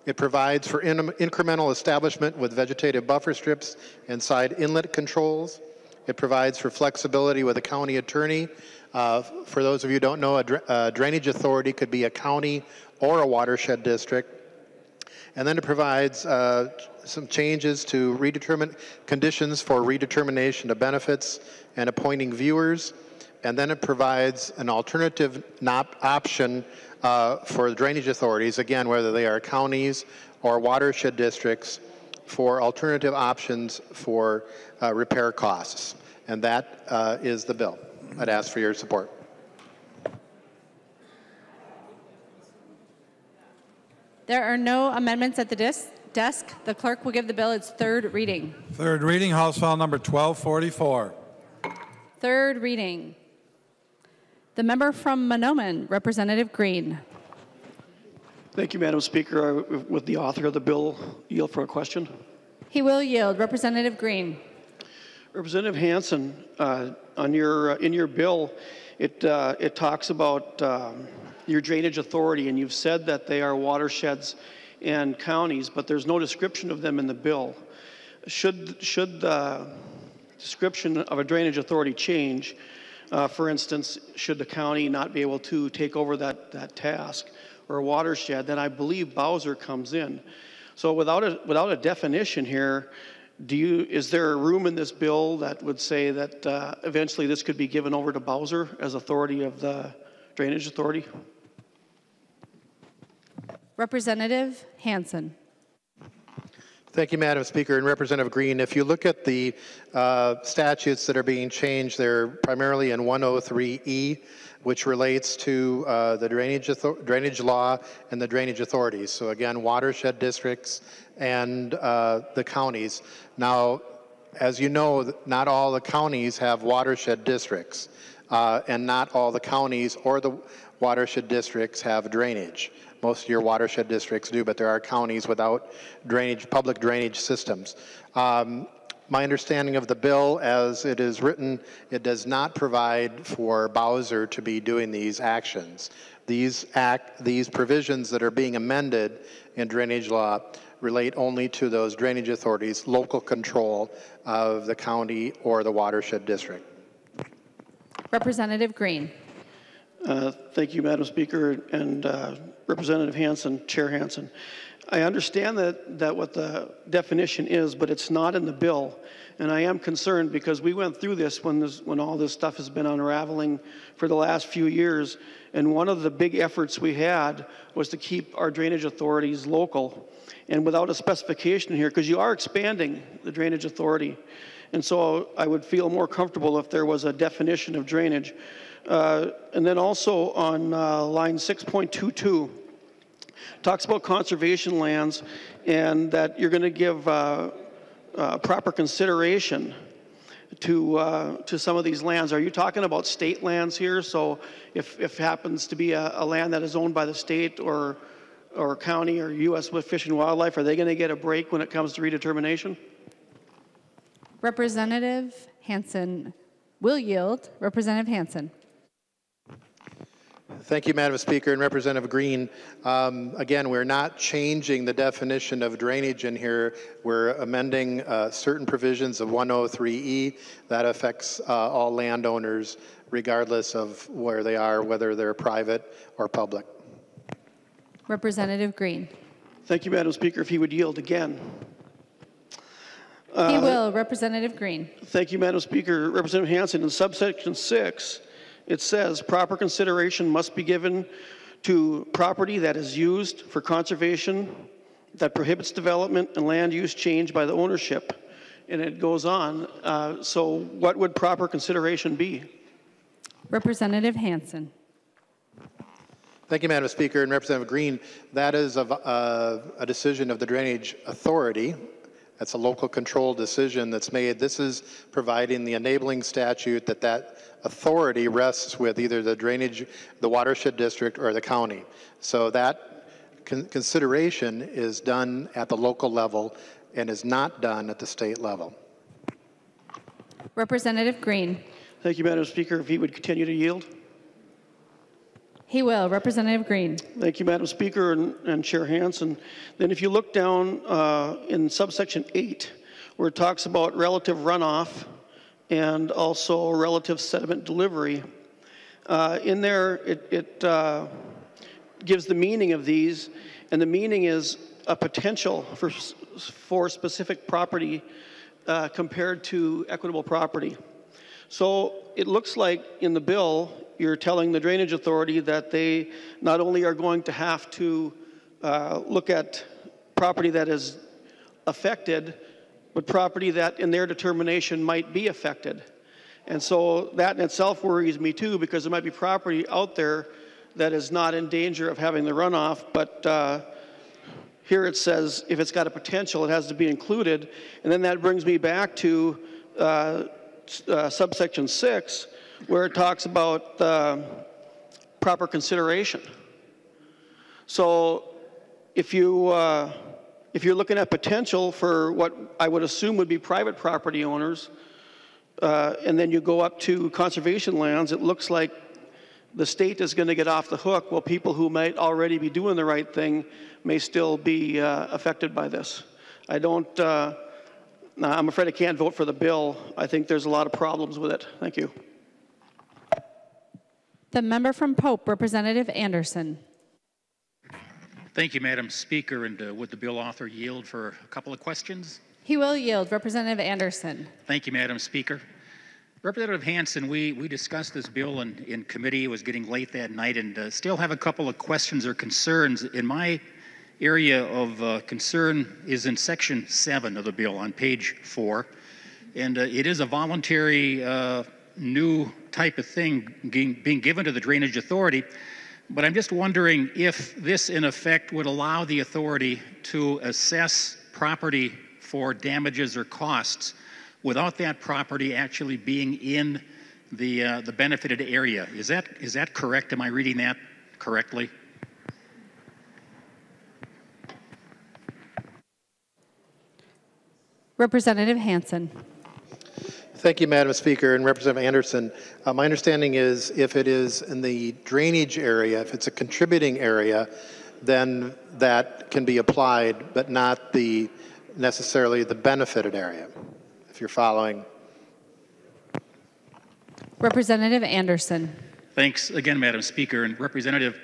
It provides for incremental establishment with vegetative buffer strips and side inlet controls. It provides for flexibility with a county attorney. For those of you who don't know, a drainage authority could be a county or a watershed district. And then it provides some changes to redetermine conditions for redetermination of benefits and appointing viewers. And then it provides an alternative option for drainage authorities, again, whether they are counties or watershed districts, for alternative options for repair costs. And that is the bill. I'd ask for your support. There are no amendments at the desk. The clerk will give the bill its third reading. Third reading, House File number 1244. Third reading. The member from Mahnomen, Representative Green. Thank you, Madam Speaker. Would the author of the bill yield for a question? He will yield. Representative Green. Representative Hansen, in your bill, it talks about your drainage authority, and you've said that they are watersheds and counties, but there's no description of them in the bill. Should the description of a drainage authority change, For instance, should the county not be able to take over that task or a watershed, then I believe Bowser comes in. So without a definition here, is there a room in this bill that would say that eventually this could be given over to Bowser as authority of the Drainage Authority? Representative Hansen. Thank you, Madam Speaker. And Representative Green, if you look at the statutes that are being changed, they're primarily in 103E, which relates to the drainage law and the drainage authorities. So again, watershed districts and the counties. Now, as you know, not all the counties have watershed districts, and not all the counties or the watershed districts have drainage. Most of your watershed districts do, but there are counties without drainage, public drainage systems. My understanding of the bill as it is written, it does not provide for Bowser to be doing these actions. These provisions that are being amended in drainage law relate only to those drainage authorities' local control of the county or the watershed district. Representative Green. Thank you, Madam Speaker, and Representative Hansen, Chair Hansen. I understand that what the definition is, but it's not in the bill. And I am concerned because we went through this when all this stuff has been unraveling for the last few years. And one of the big efforts we had was to keep our drainage authorities local. And without a specification here, because you are expanding the drainage authority. And so I would feel more comfortable if there was a definition of drainage. And then also on line 6.22, talks about conservation lands and that you're going to give proper consideration to some of these lands. Are you talking about state lands here? So if happens to be a land that is owned by the state or county or U.S. Fish and Wildlife, are they going to get a break when it comes to redetermination? Representative Hansen will yield. Representative Hansen. Thank you, Madam Speaker, and Representative Green. Again, we're not changing the definition of drainage in here. We're amending certain provisions of 103E that affects all landowners regardless of where they are, whether they're private or public. Representative Green. Thank you, Madam Speaker. If he would yield again. He will. Representative Green. Thank you, Madam Speaker. Representative Hansen, in subsection 6, it says proper consideration must be given to property that is used for conservation, that prohibits development and land use change by the ownership. And it goes on. So what would proper consideration be? Representative Hansen. Thank you, Madam Speaker, and Representative Green. That is a decision of the Drainage Authority. That's a local control decision that's made. This is providing the enabling statute that authority rests with either the watershed district or the county. So that consideration is done at the local level and is not done at the state level. Representative Green. Thank you, Madam Speaker. If he would continue to yield. He will. Representative Green. Thank you, Madam Speaker and Chair Hansen. Then if you look down in subsection 8, where it talks about relative runoff and also relative sediment delivery, in there it gives the meaning of these, and the meaning is a potential for specific property compared to equitable property. So it looks like in the bill, you're telling the Drainage Authority that they not only are going to have to look at property that is affected, but property that in their determination might be affected. And so that in itself worries me too, because there might be property out there that is not in danger of having the runoff, but here it says if it's got a potential, it has to be included. And then that brings me back to subsection 6, where it talks about proper consideration. So if you're looking at potential for what I would assume would be private property owners, and then you go up to conservation lands, it looks like the state is going to get off the hook, while people who might already be doing the right thing may still be affected by this. I'm afraid I can't vote for the bill. I think there's a lot of problems with it. Thank you. The member from Pope, Representative Anderson. Thank you, Madam Speaker. And would the bill author yield for a couple of questions? He will yield. Representative Anderson. Thank you, Madam Speaker. Representative Hansen, we discussed this bill in committee. It was getting late that night, and still have a couple of questions or concerns. In my area of concern is in Section 7 of the bill on page 4. And it is a voluntary new type of thing being given to the Drainage Authority. But I'm just wondering if this, in effect, would allow the authority to assess property for damages or costs without that property actually being in the benefited area. Is that correct? Am I reading that correctly? Representative Hansen. Thank you, Madam Speaker. And Representative Anderson, my understanding is if it is in the drainage area, if it's a contributing area, then that can be applied, but not necessarily the benefited area, if you're following. Representative Anderson. Thanks again, Madam Speaker. And Representative,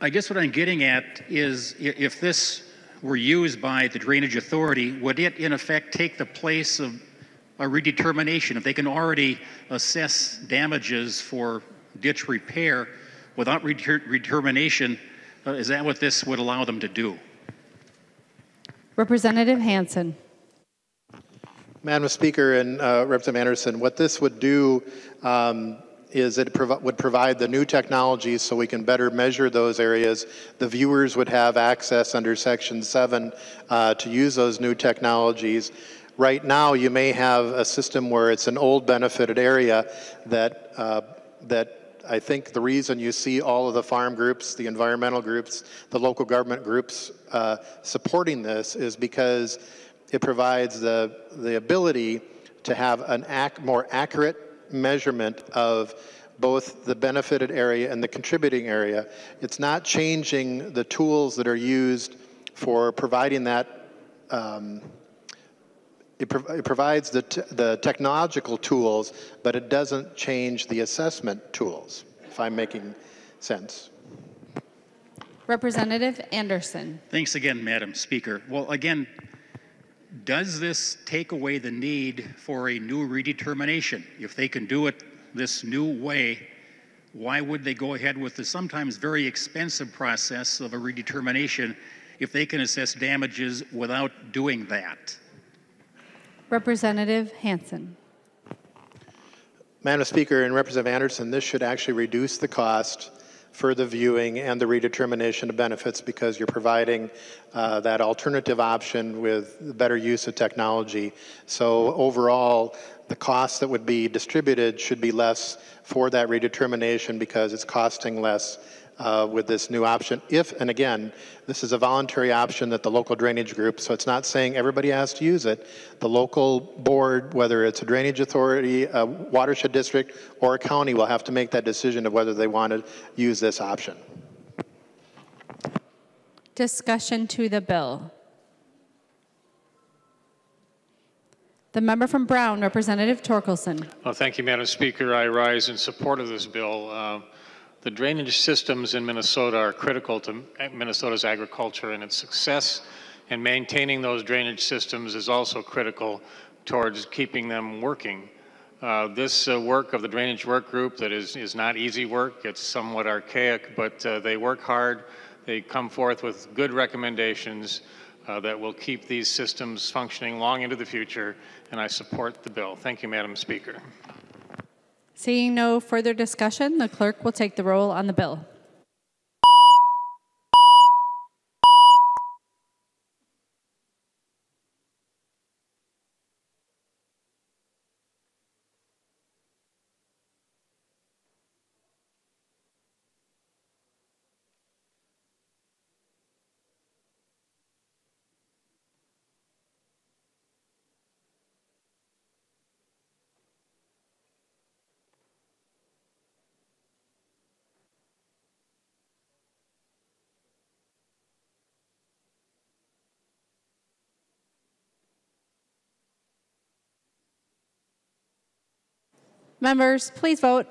I guess what I'm getting at is if this were used by the Drainage Authority, would it in effect take the place of a redetermination? If they can already assess damages for ditch repair without redetermination, is that what this would allow them to do? Representative Hansen. Madam Speaker and Representative Anderson, what this would do is it would provide the new technologies so we can better measure those areas. The viewers would have access under Section 7 to use those new technologies. Right now, you may have a system where it's an old benefited area that I think the reason you see all of the farm groups, the environmental groups, the local government groups supporting this is because it provides the ability to have an more accurate measurement of both the benefited area and the contributing area. It's not changing the tools that are used for providing that. It provides the technological tools, but it doesn't change the assessment tools, if I'm making sense. Representative Anderson. Thanks again, Madam Speaker. Well, again, does this take away the need for a new redetermination? If they can do it this new way, why would they go ahead with the sometimes very expensive process of a redetermination if they can assess damages without doing that? Representative Hansen. Madam Speaker and Representative Anderson, this should actually reduce the cost for the viewing and the redetermination of benefits because you're providing that alternative option with better use of technology. So overall, the cost that would be distributed should be less for that redetermination because it's costing less with this new option. And again, this is a voluntary option that the local drainage group, so it's not saying everybody has to use it. The local board, whether it's a drainage authority, a watershed district, or a county, will have to make that decision of whether they want to use this option. Discussion to the bill. The member from Brown, Representative Torkelson. Well, thank you, Madam Speaker. I rise in support of this bill. The drainage systems in Minnesota are critical to Minnesota's agriculture, and its success in maintaining those drainage systems is also critical towards keeping them working. This work of the Drainage Work Group that is not easy work. It's somewhat archaic, but they work hard. They come forth with good recommendations that will keep these systems functioning long into the future, and I support the bill. Thank you, Madam Speaker. Seeing no further discussion, the clerk will take the roll on the bill. Members, please vote.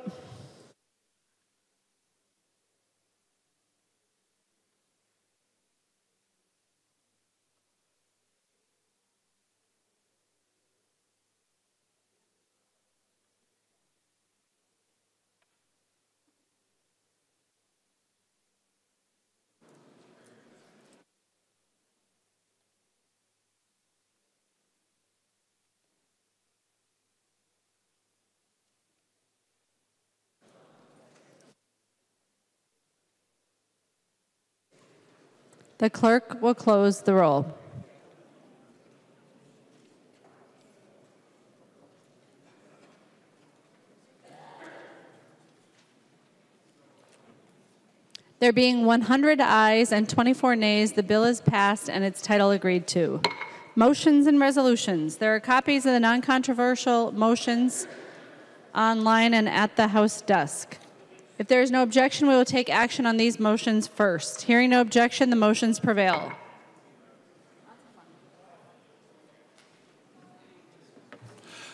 The clerk will close the roll. There being 100 ayes and 24 nays, the bill is passed and its title agreed to. Motions and resolutions. There are copies of the non-controversial motions online and at the House desk. If there is no objection, we will take action on these motions first. Hearing no objection, the motions prevail.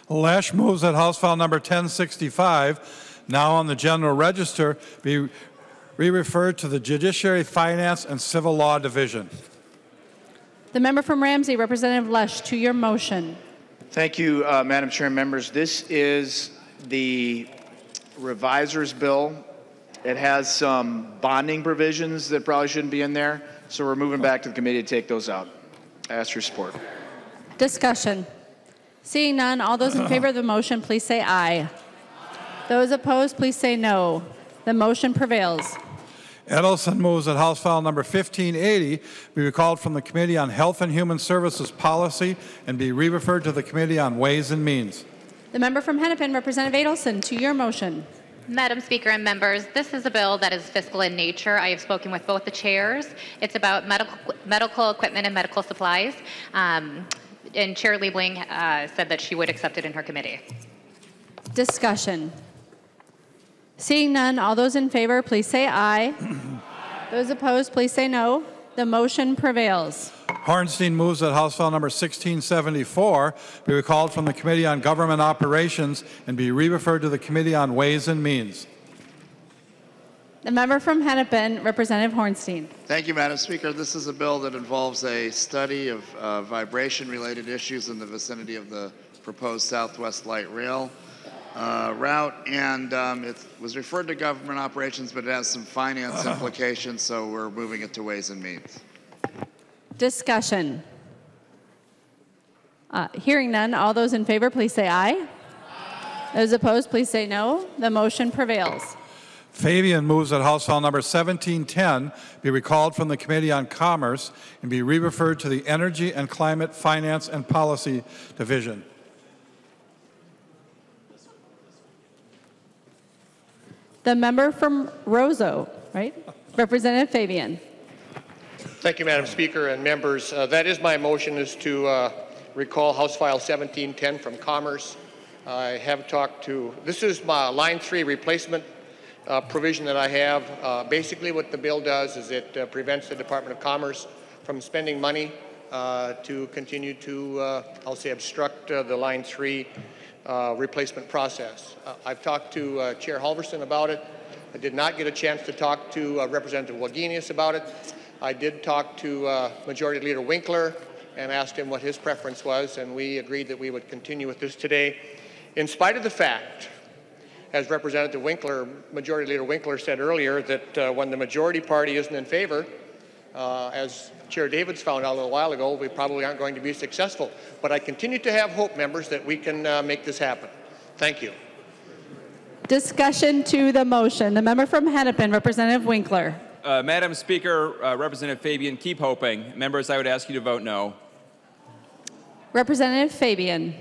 Lesh moves that House File number 1065, now on the General Register, be re-referred to the Judiciary, Finance, and Civil Law Division. The member from Ramsey, Representative Lesh, to your motion. Thank you, Madam Chair and members. This is the reviser's bill. It has some bonding provisions that probably shouldn't be in there, so we're moving back to the committee to take those out. I ask your support. Discussion. Seeing none, all those in favor of the motion, please say aye. Those opposed, please say no. The motion prevails. Edelson moves that House File number 1580 be recalled from the Committee on Health and Human Services Policy and be re-referred to the Committee on Ways and Means. The member from Hennepin, Representative Edelson, to your motion. Madam Speaker and members, this is a bill that is fiscal in nature. I have spoken with both the chairs. It's about medical equipment and medical supplies. And Chair Liebling said that she would accept it in her committee. Discussion. Seeing none, all those in favor, please say aye. Those opposed, please say no. The motion prevails. Hornstein moves that House File number 1674 be recalled from the Committee on Government Operations and be re-referred to the Committee on Ways and Means. The member from Hennepin, Representative Hornstein. Thank you, Madam Speaker. This is a bill that involves a study of vibration-related issues in the vicinity of the proposed Southwest Light Rail route, and it was referred to government operations, but it has some finance implications, so we're moving it to Ways and Means. Discussion. Hearing none, all those in favor, please say aye. Those opposed, please say no. The motion prevails. Fabian moves that House File number 1710 be recalled from the Committee on Commerce and be re-referred to the Energy and Climate Finance and Policy Division. The member from Roseau, right? Representative Fabian. Thank you, Madam Speaker and members. That is my motion, is to recall House File 1710 from Commerce. I have talked to, this is my Line 3 replacement provision that I have. Basically what the bill does is it prevents the Department of Commerce from spending money to continue to, I'll say, obstruct the Line 3 replacement process. I've talked to Chair Halverson about it. I did not get a chance to talk to Representative Wagenius about it. I did talk to Majority Leader Winkler and asked him what his preference was, and we agreed that we would continue with this today, in spite of the fact, as Representative Winkler, Majority Leader Winkler said earlier, that when the majority party isn't in favor, as Chair Davids found out a little while ago, we probably aren't going to be successful. But I continue to have hope, members, that we can make this happen. Thank you. Discussion to the motion. The member from Hennepin, Representative Winkler. Madam Speaker, Representative Fabian, keep hoping. Members, I would ask you to vote no. Representative Fabian.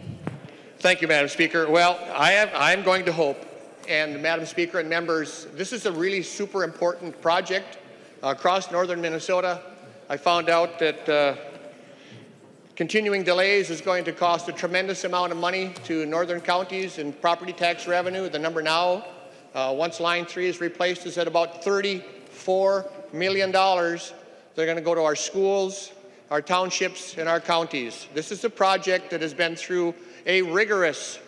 Thank you, Madam Speaker. Well, I'm going to hope. And Madam Speaker and members, this is a really super important project across northern Minnesota. I found out that continuing delays is going to cost a tremendous amount of money to northern counties in property tax revenue. The number now, once Line 3 is replaced, is at about $34 million. They're going to go to our schools, our townships, and our counties. This is a project that has been through a rigorous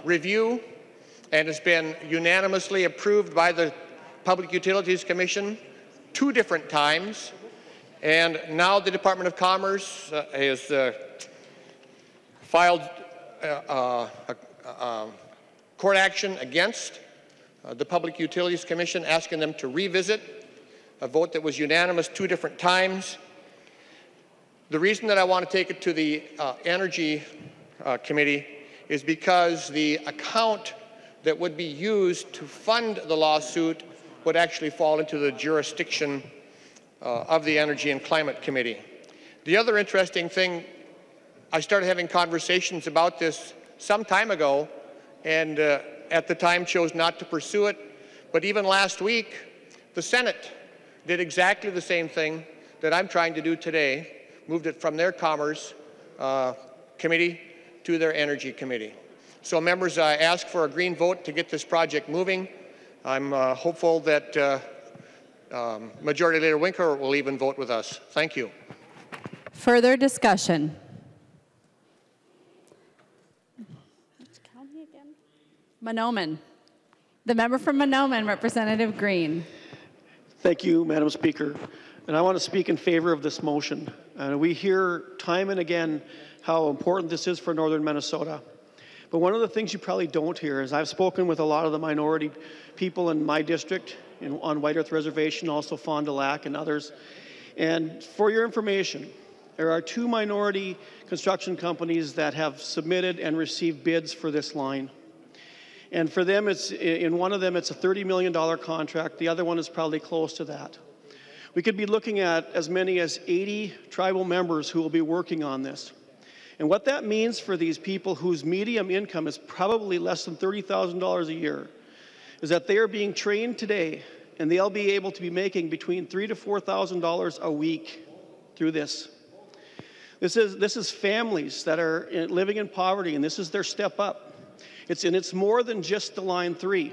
review and has been unanimously approved by the Public Utilities Commission 2 different times. And now the Department of Commerce has filed court action against the Public Utilities Commission, asking them to revisit a vote that was unanimous 2 different times. The reason that I want to take it to the Energy Committee is because the account that would be used to fund the lawsuit would actually fall into the jurisdiction of the Energy and Climate Committee. The other interesting thing, I started having conversations about this some time ago, and at the time chose not to pursue it. But even last week, the Senate did exactly the same thing that I'm trying to do today, moved it from their Commerce Committee to their Energy Committee. So members, I ask for a green vote to get this project moving. I'm hopeful that Majority Leader Winker will even vote with us. Thank you. Further discussion? Mahnomen. The member from Mahnomen, Representative Green. Thank you, Madam Speaker. And I want to speak in favor of this motion. We hear time and again how important this is for northern Minnesota. But one of the things you probably don't hear is I've spoken with a lot of the minority people in my district on White Earth Reservation, also Fond du Lac and others. And for your information, there are 2 minority construction companies that have submitted and received bids for this line. And for them, in one of them, it's a $30 million contract. The other one is probably close to that. We could be looking at as many as 80 tribal members who will be working on this. And what that means for these people whose median income is probably less than $30,000 a year is that they are being trained today, and they'll be able to be making between $3,000 to $4,000 a week through this. This is families that are living in poverty, and this is their step up. It's more than just the Line 3.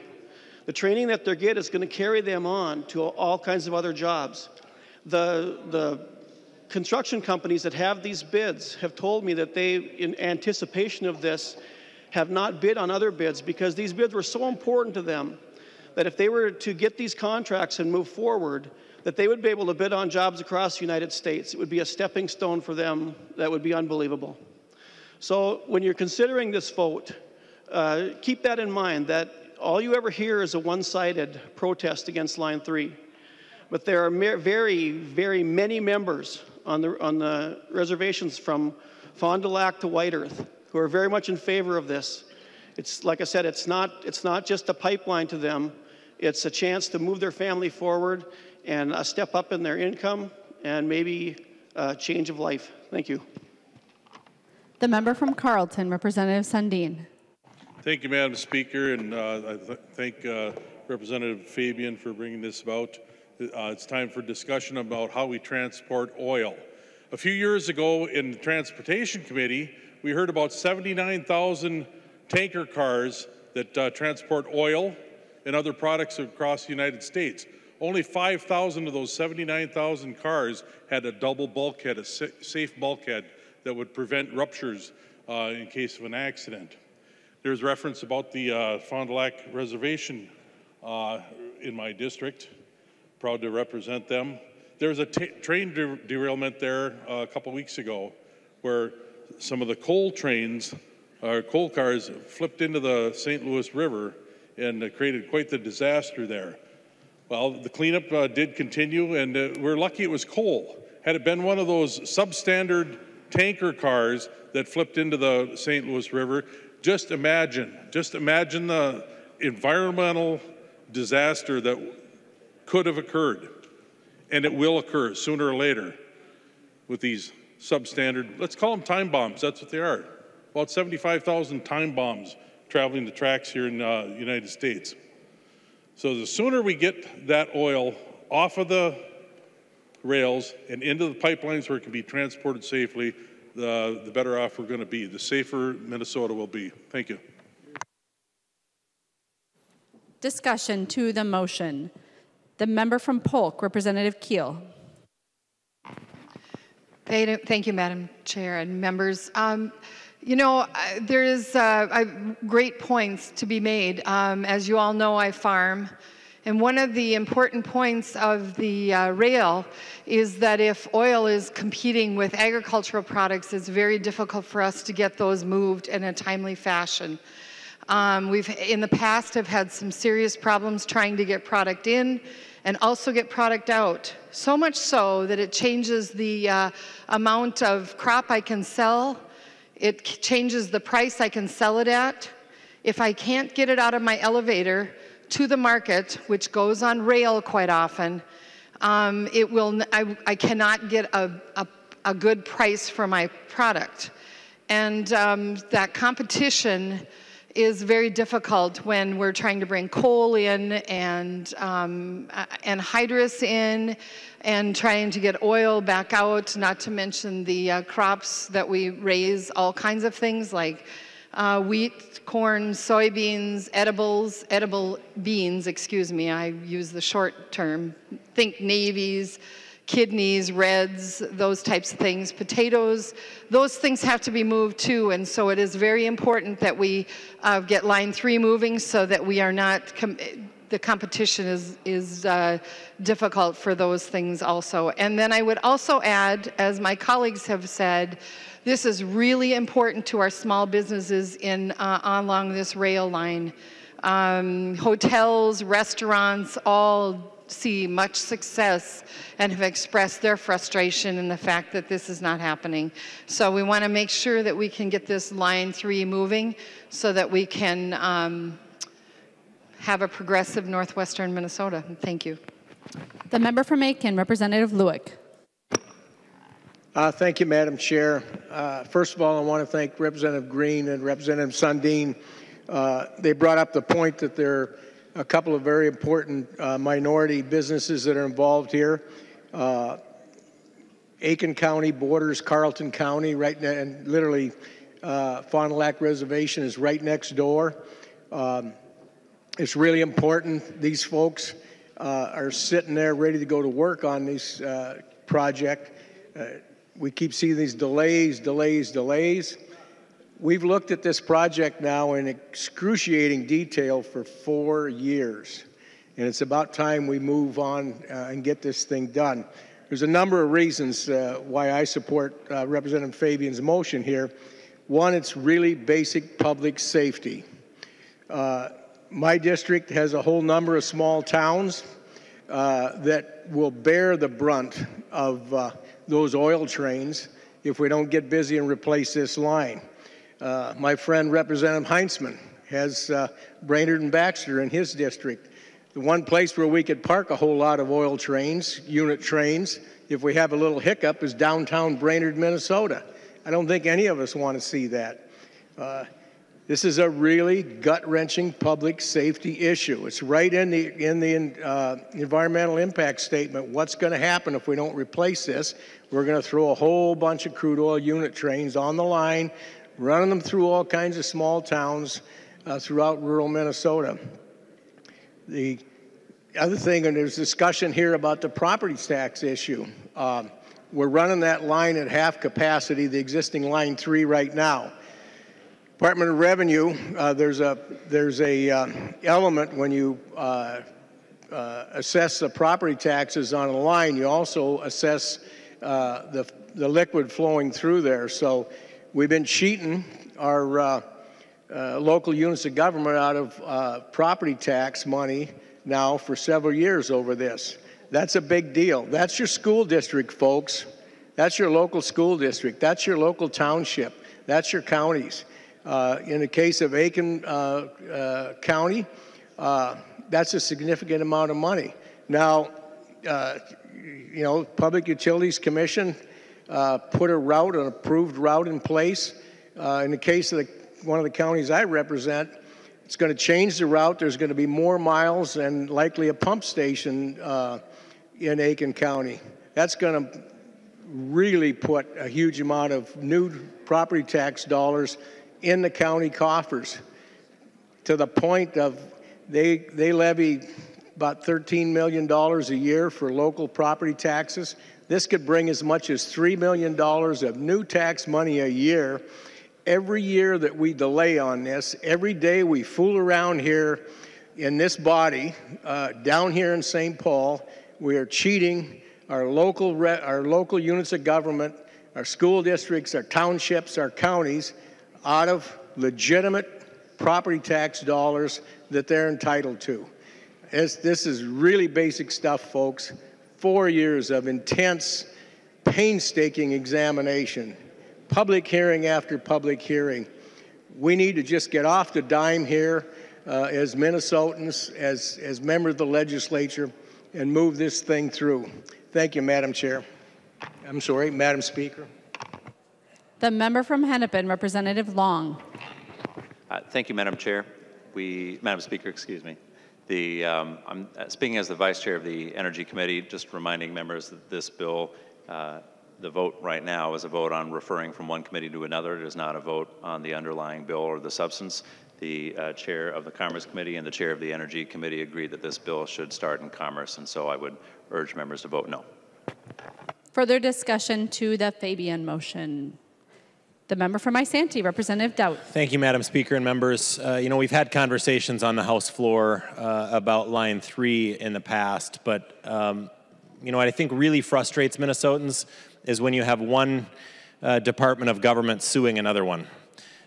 The training that they get is going to carry them on to all kinds of other jobs. The construction companies that have these bids have told me that they, in anticipation of this, have not bid on other bids because these bids were so important to them that if they were to get these contracts and move forward, that they would be able to bid on jobs across the United States. It would be a stepping stone for them that would be unbelievable. So when you're considering this vote, keep that in mind, that all you ever hear is a one-sided protest against Line 3. But there are very, very many members on the reservations from Fond du Lac to White Earth who are very much in favor of this. It's like I said, it's not just a pipeline to them. It's a chance to move their family forward and a step up in their income and maybe a change of life. Thank you. The member from Carleton, Representative Sundin. Thank you, Madam Speaker, and I thank Representative Fabian for bringing this about. It's time for discussion about how we transport oil. A few years ago in the Transportation Committee, we heard about 79,000 tanker cars that transport oil and other products across the United States. Only 5,000 of those 79,000 cars had a double bulkhead, a safe bulkhead that would prevent ruptures in case of an accident. There's reference about the Fond du Lac Reservation in my district. Proud to represent them. There was a train derailment there a couple weeks ago where some of the coal trains, coal cars, flipped into the St. Louis River and created quite the disaster there. Well, the cleanup did continue, and we're lucky it was coal. Had it been one of those substandard tanker cars that flipped into the St. Louis River, just imagine the environmental disaster that could have occurred, and it will occur sooner or later with these substandard, let's call them time bombs, that's what they are. About 75,000 time bombs traveling the tracks here in the United States. So the sooner we get that oil off of the rails and into the pipelines where it can be transported safely, the better off we're going to be. The safer Minnesota will be. Thank you. Discussion to the motion. The member from Polk, Representative Keel. Thank you, Madam Chair and members. You know, there is great points to be made. As you all know, I farm. And one of the important points of the rail is that if oil is competing with agricultural products, it's very difficult for us to get those moved in a timely fashion. We've, in the past, have had some serious problems trying to get product in and also get product out. So much so that it changes the amount of crop I can sell. It changes the price I can sell it at. If I can't get it out of my elevator to the market, which goes on rail quite often, I cannot get a good price for my product. And that competition is very difficult when we're trying to bring coal in and anhydrous in and trying to get oil back out, not to mention the crops that we raise, all kinds of things like wheat, corn, soybeans, edible beans, excuse me, I use the short term. Think navies, kidneys, reds, those types of things, potatoes, those things have to be moved too. And so it is very important that we get line 3 moving so that we are not, the competition is difficult for those things also. And then I would also add, as my colleagues have said, this is really important to our small businesses along this rail line. Hotels, restaurants, all see much success and have expressed their frustration in the fact that this is not happening. So we want to make sure that we can get this line 3 moving so that we can have a progressive northwestern Minnesota. Thank you. The member from Aiken, Representative Lewick. Thank you, Madam Chair. First of all, I want to thank Representative Green and Representative Sundin. They brought up the point that there are a couple of very important minority businesses that are involved here. Aiken County borders Carleton County, right now, and literally Fond du Lac Reservation is right next door. It's really important. These folks are sitting there ready to go to work on this project. We keep seeing these delays. We've looked at this project now in excruciating detail for 4 years, and it's about time we move on and get this thing done. There's a number of reasons why I support Representative Fabian's motion here. One, it's really basic public safety. My district has a whole number of small towns that will bear the brunt of those oil trains if we don't get busy and replace this line. My friend Representative Heinzman has Brainerd and Baxter in his district. The one place where we could park a whole lot of oil trains, unit trains, if we have a little hiccup is downtown Brainerd, Minnesota. I don't think any of us want to see that. This is a really gut-wrenching public safety issue. It's right in the environmental impact statement. What's going to happen if we don't replace this? We're going to throw a whole bunch of crude oil unit trains on the line, running them through all kinds of small towns throughout rural Minnesota. The other thing, and there's discussion here about the property tax issue. We're running that line at half capacity, the existing line 3 right now. Department of Revenue, there's a element when you assess the property taxes on a line, you also assess the liquid flowing through there. So we've been cheating our local units of government out of property tax money now for several years over this. That's a big deal. That's your school district, folks. That's your local school district. That's your local township. That's your counties. In the case of Aiken County, that's a significant amount of money. Now, you know, Public Utilities Commission put an approved route in place. In the case of one of the counties I represent, it's going to change the route. There's going to be more miles and likely a pump station in Aiken County. That's going to really put a huge amount of new property tax dollars in the county coffers, to the point of they levy about $13 million a year for local property taxes. This could bring as much as $3 million of new tax money a year. Every year that we delay on this, every day we fool around here in this body, down here in St. Paul, we are cheating our local units of government, our school districts, our townships, our counties, out of legitimate property tax dollars that they're entitled to. This is really basic stuff, folks. 4 years of intense, painstaking examination, public hearing after public hearing. We need to just get off the dime here as Minnesotans, as members of the legislature, and move this thing through. Thank you, Madam Chair. I'm sorry, Madam Speaker. The member from Hennepin, Representative Long. Thank you, Madam Chair. Madam Speaker, excuse me. I'm speaking as the Vice Chair of the Energy Committee, just reminding members that this bill, the vote right now is a vote on referring from one committee to another. It is not a vote on the underlying bill or the substance. The Chair of the Commerce Committee and the Chair of the Energy Committee agreed that this bill should start in Commerce, and so I would urge members to vote no. Further discussion to the Fabian motion. The member from Isanti, Representative Daudt. Thank you, Madam Speaker and members. You know, we've had conversations on the House floor about Line 3 in the past, but you know, what I think really frustrates Minnesotans is when you have one department of government suing another one.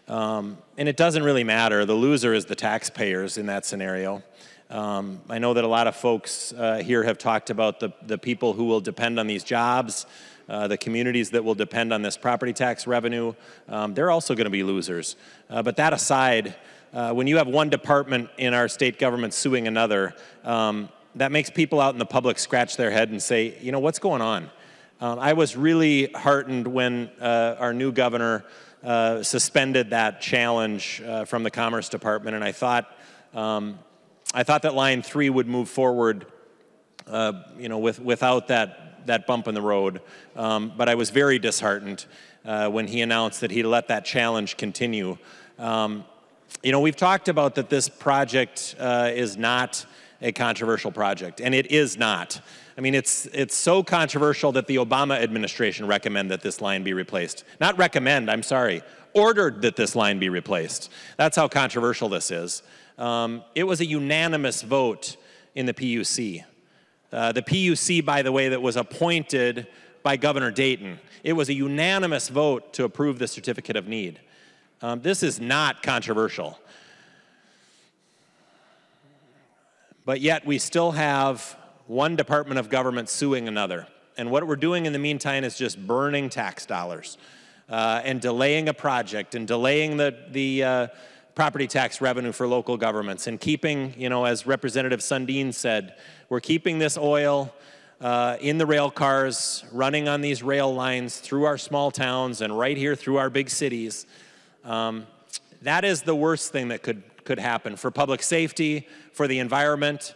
And it doesn't really matter. The loser is the taxpayers in that scenario. I know that a lot of folks here have talked about the people who will depend on these jobs, the communities that will depend on this property tax revenue. They're also going to be losers. But that aside, when you have one department in our state government suing another, that makes people out in the public scratch their head and say, you know, what's going on? I was really heartened when our new governor suspended that challenge from the Commerce Department, and I thought that Line 3 would move forward, you know, without that bump in the road. But I was very disheartened when he announced that he'd let that challenge continue. You know, we've talked about that this project is not a controversial project, and it is not. I mean, it's so controversial that the Obama administration recommended that this line be replaced. Not recommend, I'm sorry, ordered that this line be replaced. That's how controversial this is. It was a unanimous vote in the PUC. The PUC, by the way, that was appointed by Governor Dayton. It was a unanimous vote to approve the certificate of need. This is not controversial. But yet we still have one department of government suing another. And what we're doing in the meantime is just burning tax dollars and delaying a project and delaying the property tax revenue for local governments and keeping, you know, as Representative Sundin said, we're keeping this oil in the rail cars, running on these rail lines through our small towns and right here through our big cities. That is the worst thing that could happen for public safety, for the environment.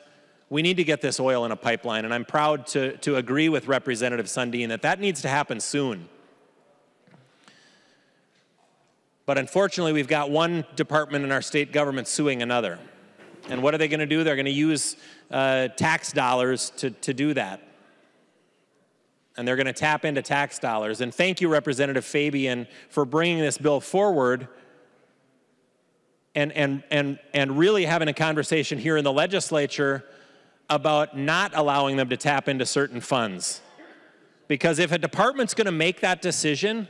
We need to get this oil in a pipeline, and I'm proud to agree with Representative Sundin that needs to happen soon. But unfortunately, we've got one department in our state government suing another. And what are they going to do? They're going to use tax dollars to do that. And they're going to tap into tax dollars. And thank you, Representative Fabian, for bringing this bill forward and really having a conversation here in the legislature about not allowing them to tap into certain funds. Because if a department's going to make that decision,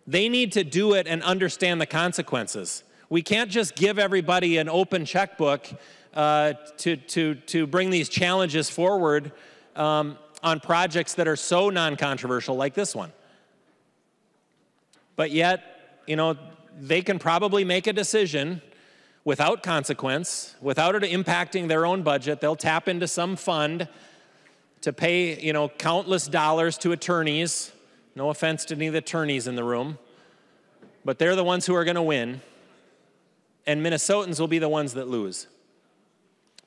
they need to do it and understand the consequences. We can't just give everybody an open checkbook to bring these challenges forward on projects that are so non-controversial like this one. But yet, you know, they can probably make a decision without consequence, without it impacting their own budget. They'll tap into some fund to pay, you know, countless dollars to attorneys. No offense to any of the attorneys in the room, but they're the ones who are going to win, and Minnesotans will be the ones that lose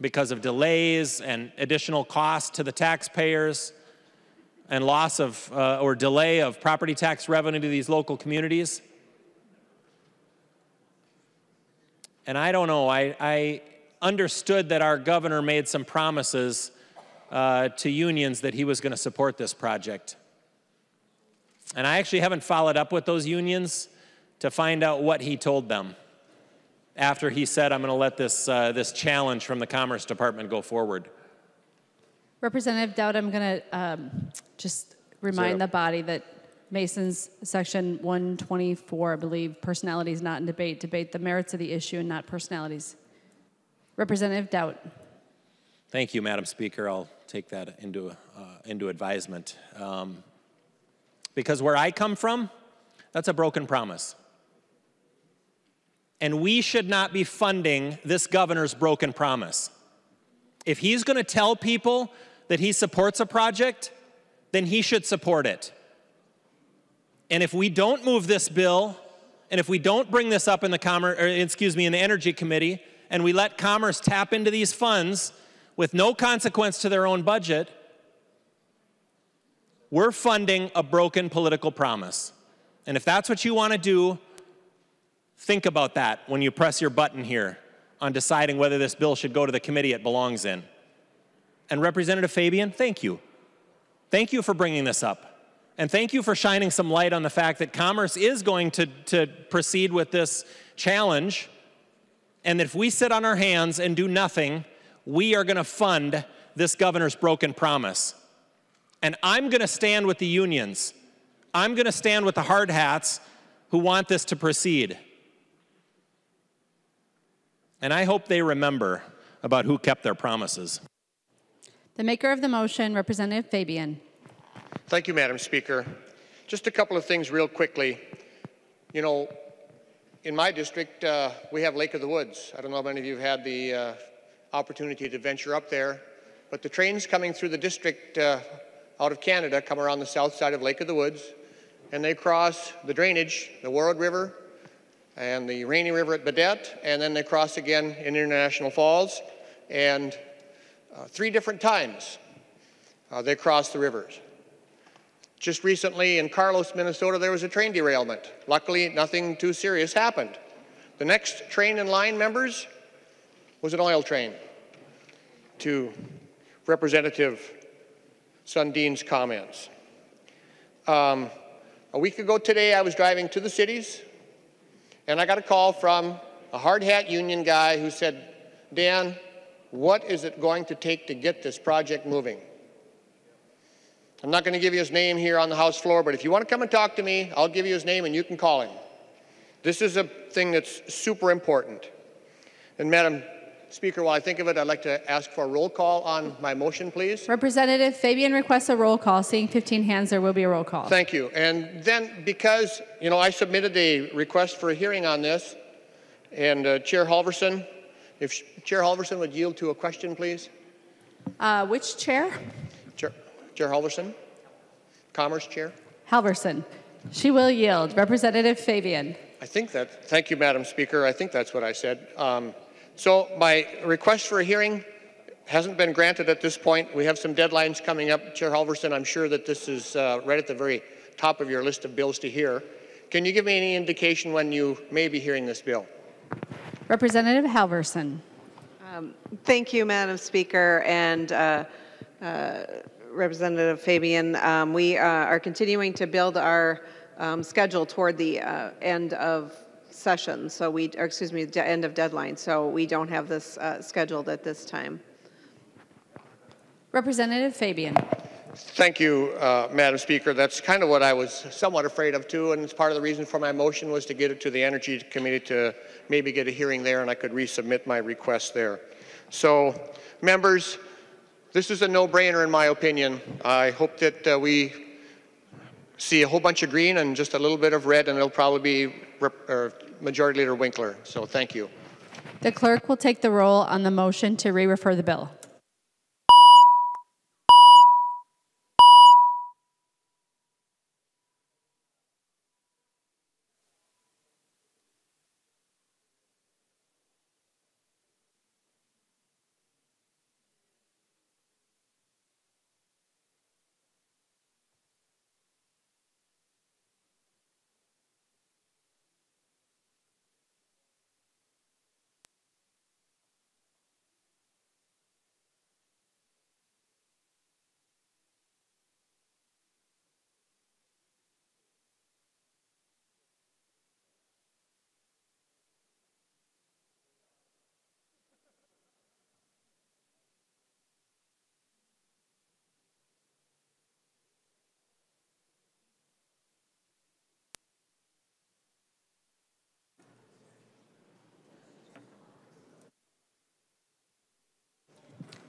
because of delays and additional costs to the taxpayers and loss of or delay of property tax revenue to these local communities. And I don't know, I understood that our governor made some promises to unions that he was going to support this project. And I actually haven't followed up with those unions to find out what he told them after he said, I'm going to let this challenge from the Commerce Department go forward. Representative Daudt, I'm going to just remind the body that Mason's section 124, I believe, personalities not in debate, debate the merits of the issue and not personalities. Representative Daudt. Thank you, Madam Speaker. I'll take that into advisement. Because where I come from, that's a broken promise. And we should not be funding this governor's broken promise. If he's going to tell people that he supports a project, then he should support it. And if we don't move this bill, and if we don't bring this up in the in the Energy Committee, and we let Commerce tap into these funds with no consequence to their own budget, we're funding a broken political promise. And if that's what you want to do, think about that when you press your button here on deciding whether this bill should go to the committee it belongs in. And Representative Fabian, thank you. Thank you for bringing this up. And thank you for shining some light on the fact that Commerce is going to proceed with this challenge, and that if we sit on our hands and do nothing, we are going to fund this governor's broken promise. And I'm going to stand with the unions. I'm going to stand with the hard hats who want this to proceed. And I hope they remember about who kept their promises. The maker of the motion, Representative Fabian. Thank you, Madam Speaker. Just a couple of things real quickly. You know, in my district, we have Lake of the Woods. I don't know how many of you have had the opportunity to venture up there, but the trains coming through the district out of Canada come around the south side of Lake of the Woods, and they cross the drainage, the Warroad River, and the Rainy River at Badette, and then they cross again in International Falls, and 3 different times they cross the rivers. Just recently in Carlos, Minnesota, there was a train derailment. Luckily, nothing too serious happened. The next train in line, members, was an oil train. To Representative Sundin's comments. A week ago today, I was driving to the cities, and I got a call from a hard hat union guy who said, Dan, what is it going to take to get this project moving? I'm not going to give you his name here on the House floor, but if you want to come and talk to me, I'll give you his name and you can call him. This is a thing that's super important. And Madam Speaker, while I think of it, I'd like to ask for a roll call on my motion, please. Representative Fabian requests a roll call. Seeing 15 hands, there will be a roll call. Thank you. And then because, you know, I submitted a request for a hearing on this, and Chair Halverson, if Chair Halverson would yield to a question, please. Which chair? Chair Halverson, Commerce Chair. Halverson. She will yield. Representative Fabian. Thank you, Madam Speaker. I think that's what I said. So my request for a hearing hasn't been granted at this point. We have some deadlines coming up. Chair Halverson, I'm sure that this is right at the very top of your list of bills to hear. Can you give me any indication when you may be hearing this bill? Representative Halverson. Thank you, Madam Speaker, and Representative Fabian. We are continuing to build our schedule toward the end of session, so end of deadline, so we don't have this scheduled at this time. Representative Fabian. Thank you, Madam Speaker. That's kind of what I was somewhat afraid of too, and it's part of the reason for my motion was to get it to the Energy Committee to maybe get a hearing there, and I could resubmit my request there. So, members, this is a no-brainer in my opinion. I hope that we see a whole bunch of green and just a little bit of red, and it'll probably be Majority Leader Winkler. So thank you. The clerk will take the roll on the motion to re-refer the bill.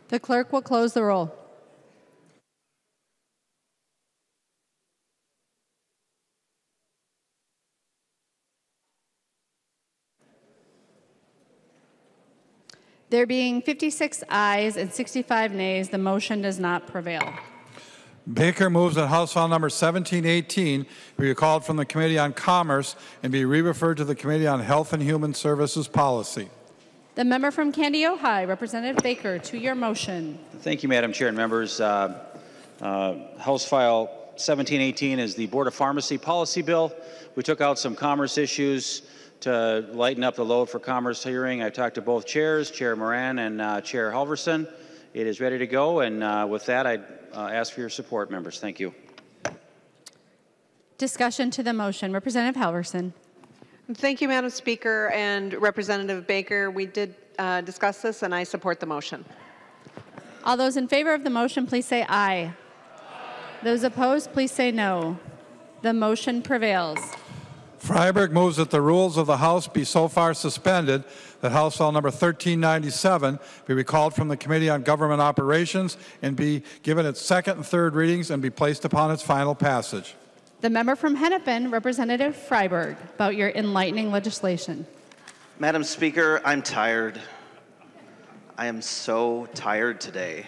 The clerk will close the roll. There being 56 ayes and 65 nays, the motion does not prevail. Baker moves that House File Number 1718 be recalled from the Committee on Commerce and be re-referred to the Committee on Health and Human Services Policy. The member from Candido High, Representative Baker, to your motion. Thank you, Madam Chair and members. House File 1718 is the Board of Pharmacy Policy Bill. We took out some commerce issues to lighten up the load for commerce hearing. I talked to both chairs, Chair Moran and Chair Halverson. It is ready to go, and with that, I ask for your support, members. Thank you. Discussion to the motion. Representative Halverson. Thank you, Madam Speaker and Representative Baker. We did discuss this, and I support the motion. All those in favor of the motion, please say aye. Those opposed, please say no. The motion prevails. Freiberg moves that the rules of the House be so far suspended that House File Number 1397 be recalled from the Committee on Government Operations and be given its second and third readings and be placed upon its final passage. The member from Hennepin, Representative Freiberg, about your enlightening legislation. Madam Speaker, I'm tired. I am so tired today.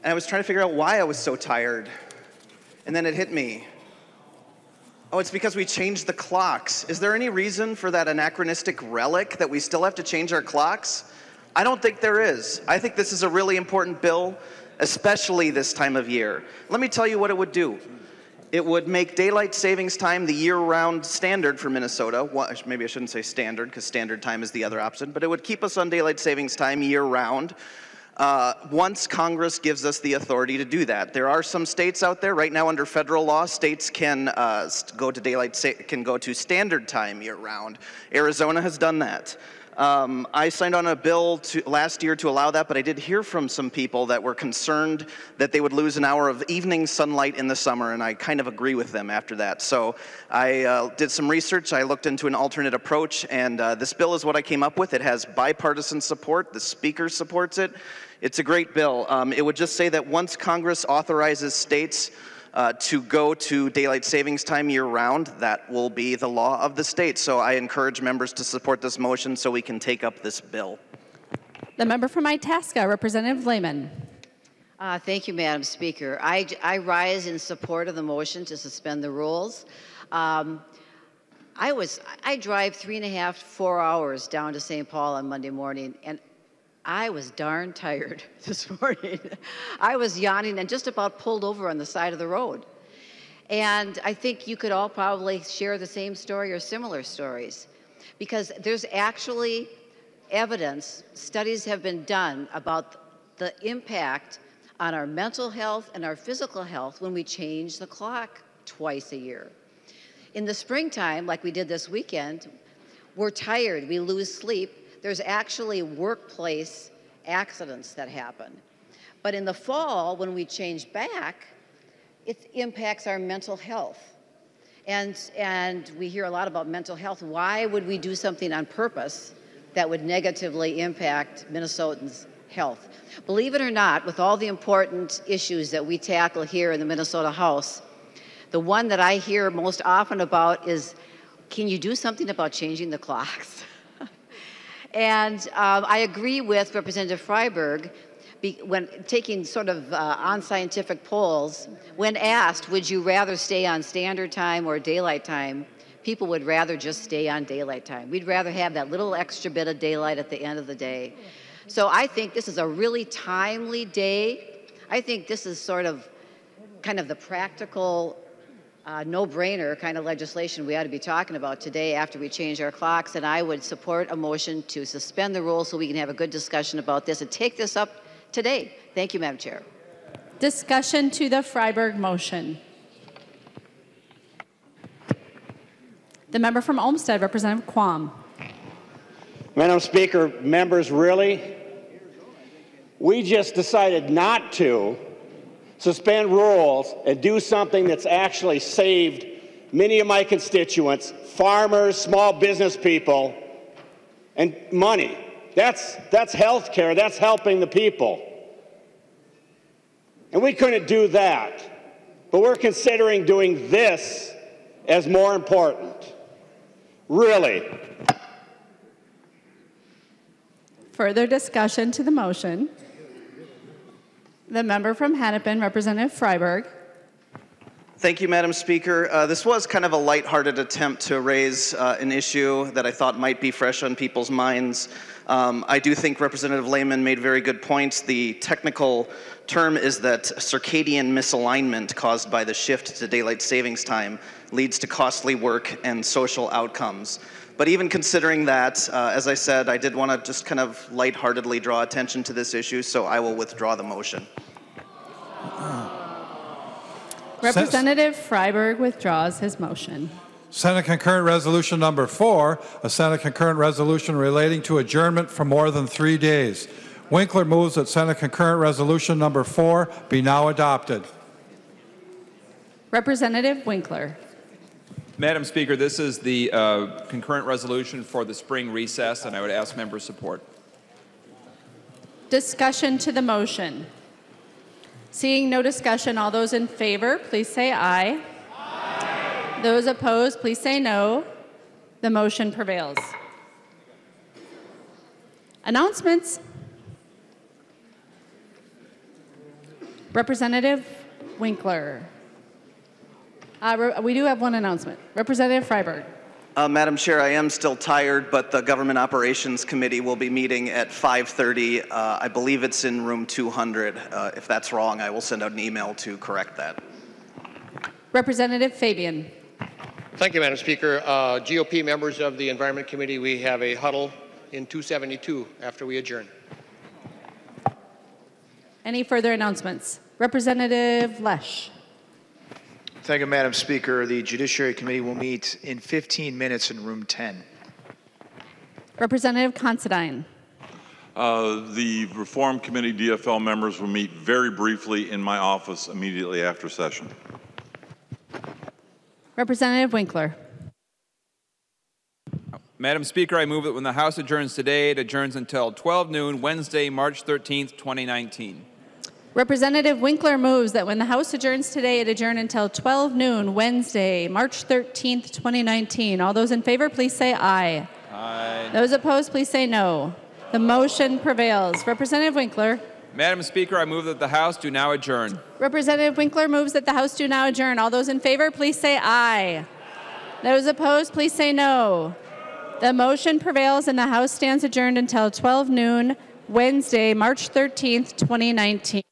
And I was trying to figure out why I was so tired. And then it hit me. Oh, it's because we changed the clocks. Is there any reason for that anachronistic relic that we still have to change our clocks? I don't think there is. I think this is a really important bill, especially this time of year. Let me tell you what it would do. It would make daylight savings time the year-round standard for Minnesota. Well, maybe I shouldn't say standard, because standard time is the other option, but it would keep us on daylight savings time year-round. Once Congress gives us the authority to do that. There are some states out there right now under federal law. States can go to standard time year-round. Arizona has done that. I signed on a bill last year to allow that, but I did hear from some people that were concerned that they would lose an hour of evening sunlight in the summer, and I kind of agree with them after that. So I did some research. I looked into an alternate approach, and this bill is what I came up with. It has bipartisan support. The Speaker supports it. It's a great bill. It would just say that once Congress authorizes states to go to daylight savings time year-round, that will be the law of the state. So I encourage members to support this motion so we can take up this bill. The member from Itasca, Representative Lehman. Thank you, Madam Speaker. I rise in support of the motion to suspend the rules. I drive 3.5 to 4 hours down to St. Paul on Monday morning, and I was darn tired this morning. I was yawning and just about pulled over on the side of the road. And I think you could all probably share the same story or similar stories, because there's actually evidence, studies have been done about the impact on our mental health and our physical health when we change the clock twice a year. In the springtime, like we did this weekend, we're tired, we lose sleep. There's actually workplace accidents that happen. But in the fall, when we change back, it impacts our mental health. And we hear a lot about mental health. Why would we do something on purpose that would negatively impact Minnesotans' health? Believe it or not, with all the important issues that we tackle here in the Minnesota House, the one that I hear most often about is, can you do something about changing the clocks? And I agree with Representative Freiberg when taking sort of unscientific polls. When asked, would you rather stay on standard time or daylight time, people would rather just stay on daylight time. We'd rather have that little extra bit of daylight at the end of the day. So I think this is a really timely day. I think this is sort of kind of the practical no-brainer kind of legislation we ought to be talking about today after we change our clocks, and I would support a motion to suspend the rules so we can have a good discussion about this and take this up today. Thank you, Madam Chair. Discussion to the Freiberg motion. The member from Olmsted, Representative Quam. Madam Speaker, members, really? We just decided not to suspend rules and do something that's actually saved many of my constituents, farmers, small business people, and money. That's health care. That's helping the people. And we couldn't do that. But we're considering doing this as more important. Really. Further discussion to the motion. The member from Hennepin, Representative Freiberg. Thank you, Madam Speaker. This was kind of a lighthearted attempt to raise an issue that I thought might be fresh on people's minds. I do think Representative Lehman made very good points. The technical term is that circadian misalignment caused by the shift to daylight savings time leads to costly work and social outcomes. But even considering that, as I said, I did want to just kind of lightheartedly draw attention to this issue, so I will withdraw the motion. Representative Freiberg withdraws his motion. Senate Concurrent Resolution number 4, a Senate Concurrent Resolution relating to adjournment for more than 3 days. Winkler moves that Senate Concurrent Resolution number 4 be now adopted. Representative Winkler. Madam Speaker, this is the concurrent resolution for the spring recess, and I would ask members' support. Discussion to the motion. Seeing no discussion, all those in favor, please say aye. Aye. Those opposed, please say no. The motion prevails. Announcements. Representative Winkler. We do have one announcement. Representative Freiberg. Madam Chair, I am still tired, but the Government Operations Committee will be meeting at 5:30. I believe it's in room 200. If that's wrong, I will send out an email to correct that. Representative Fabian. Thank you, Madam Speaker. GOP members of the Environment Committee, we have a huddle in 272 after we adjourn. Any further announcements? Representative Lesh. Thank you, Madam Speaker. The Judiciary Committee will meet in 15 minutes in room 10. Representative Considine. The Reform Committee DFL members will meet very briefly in my office immediately after session. Representative Winkler. Madam Speaker, I move that when the House adjourns today, it adjourns until 12 noon, Wednesday, March 13th, 2019. Representative Winkler moves that when the House adjourns today, it adjourn until 12 noon, Wednesday, March 13th, 2019. All those in favor, please say aye. Aye. Those opposed, please say no. The motion prevails. Representative Winkler. Madam Speaker, I move that the House do now adjourn. Representative Winkler moves that the House do now adjourn. All those in favor, please say aye. Those opposed, please say no. The motion prevails and the House stands adjourned until 12 noon, Wednesday, March 13th, 2019.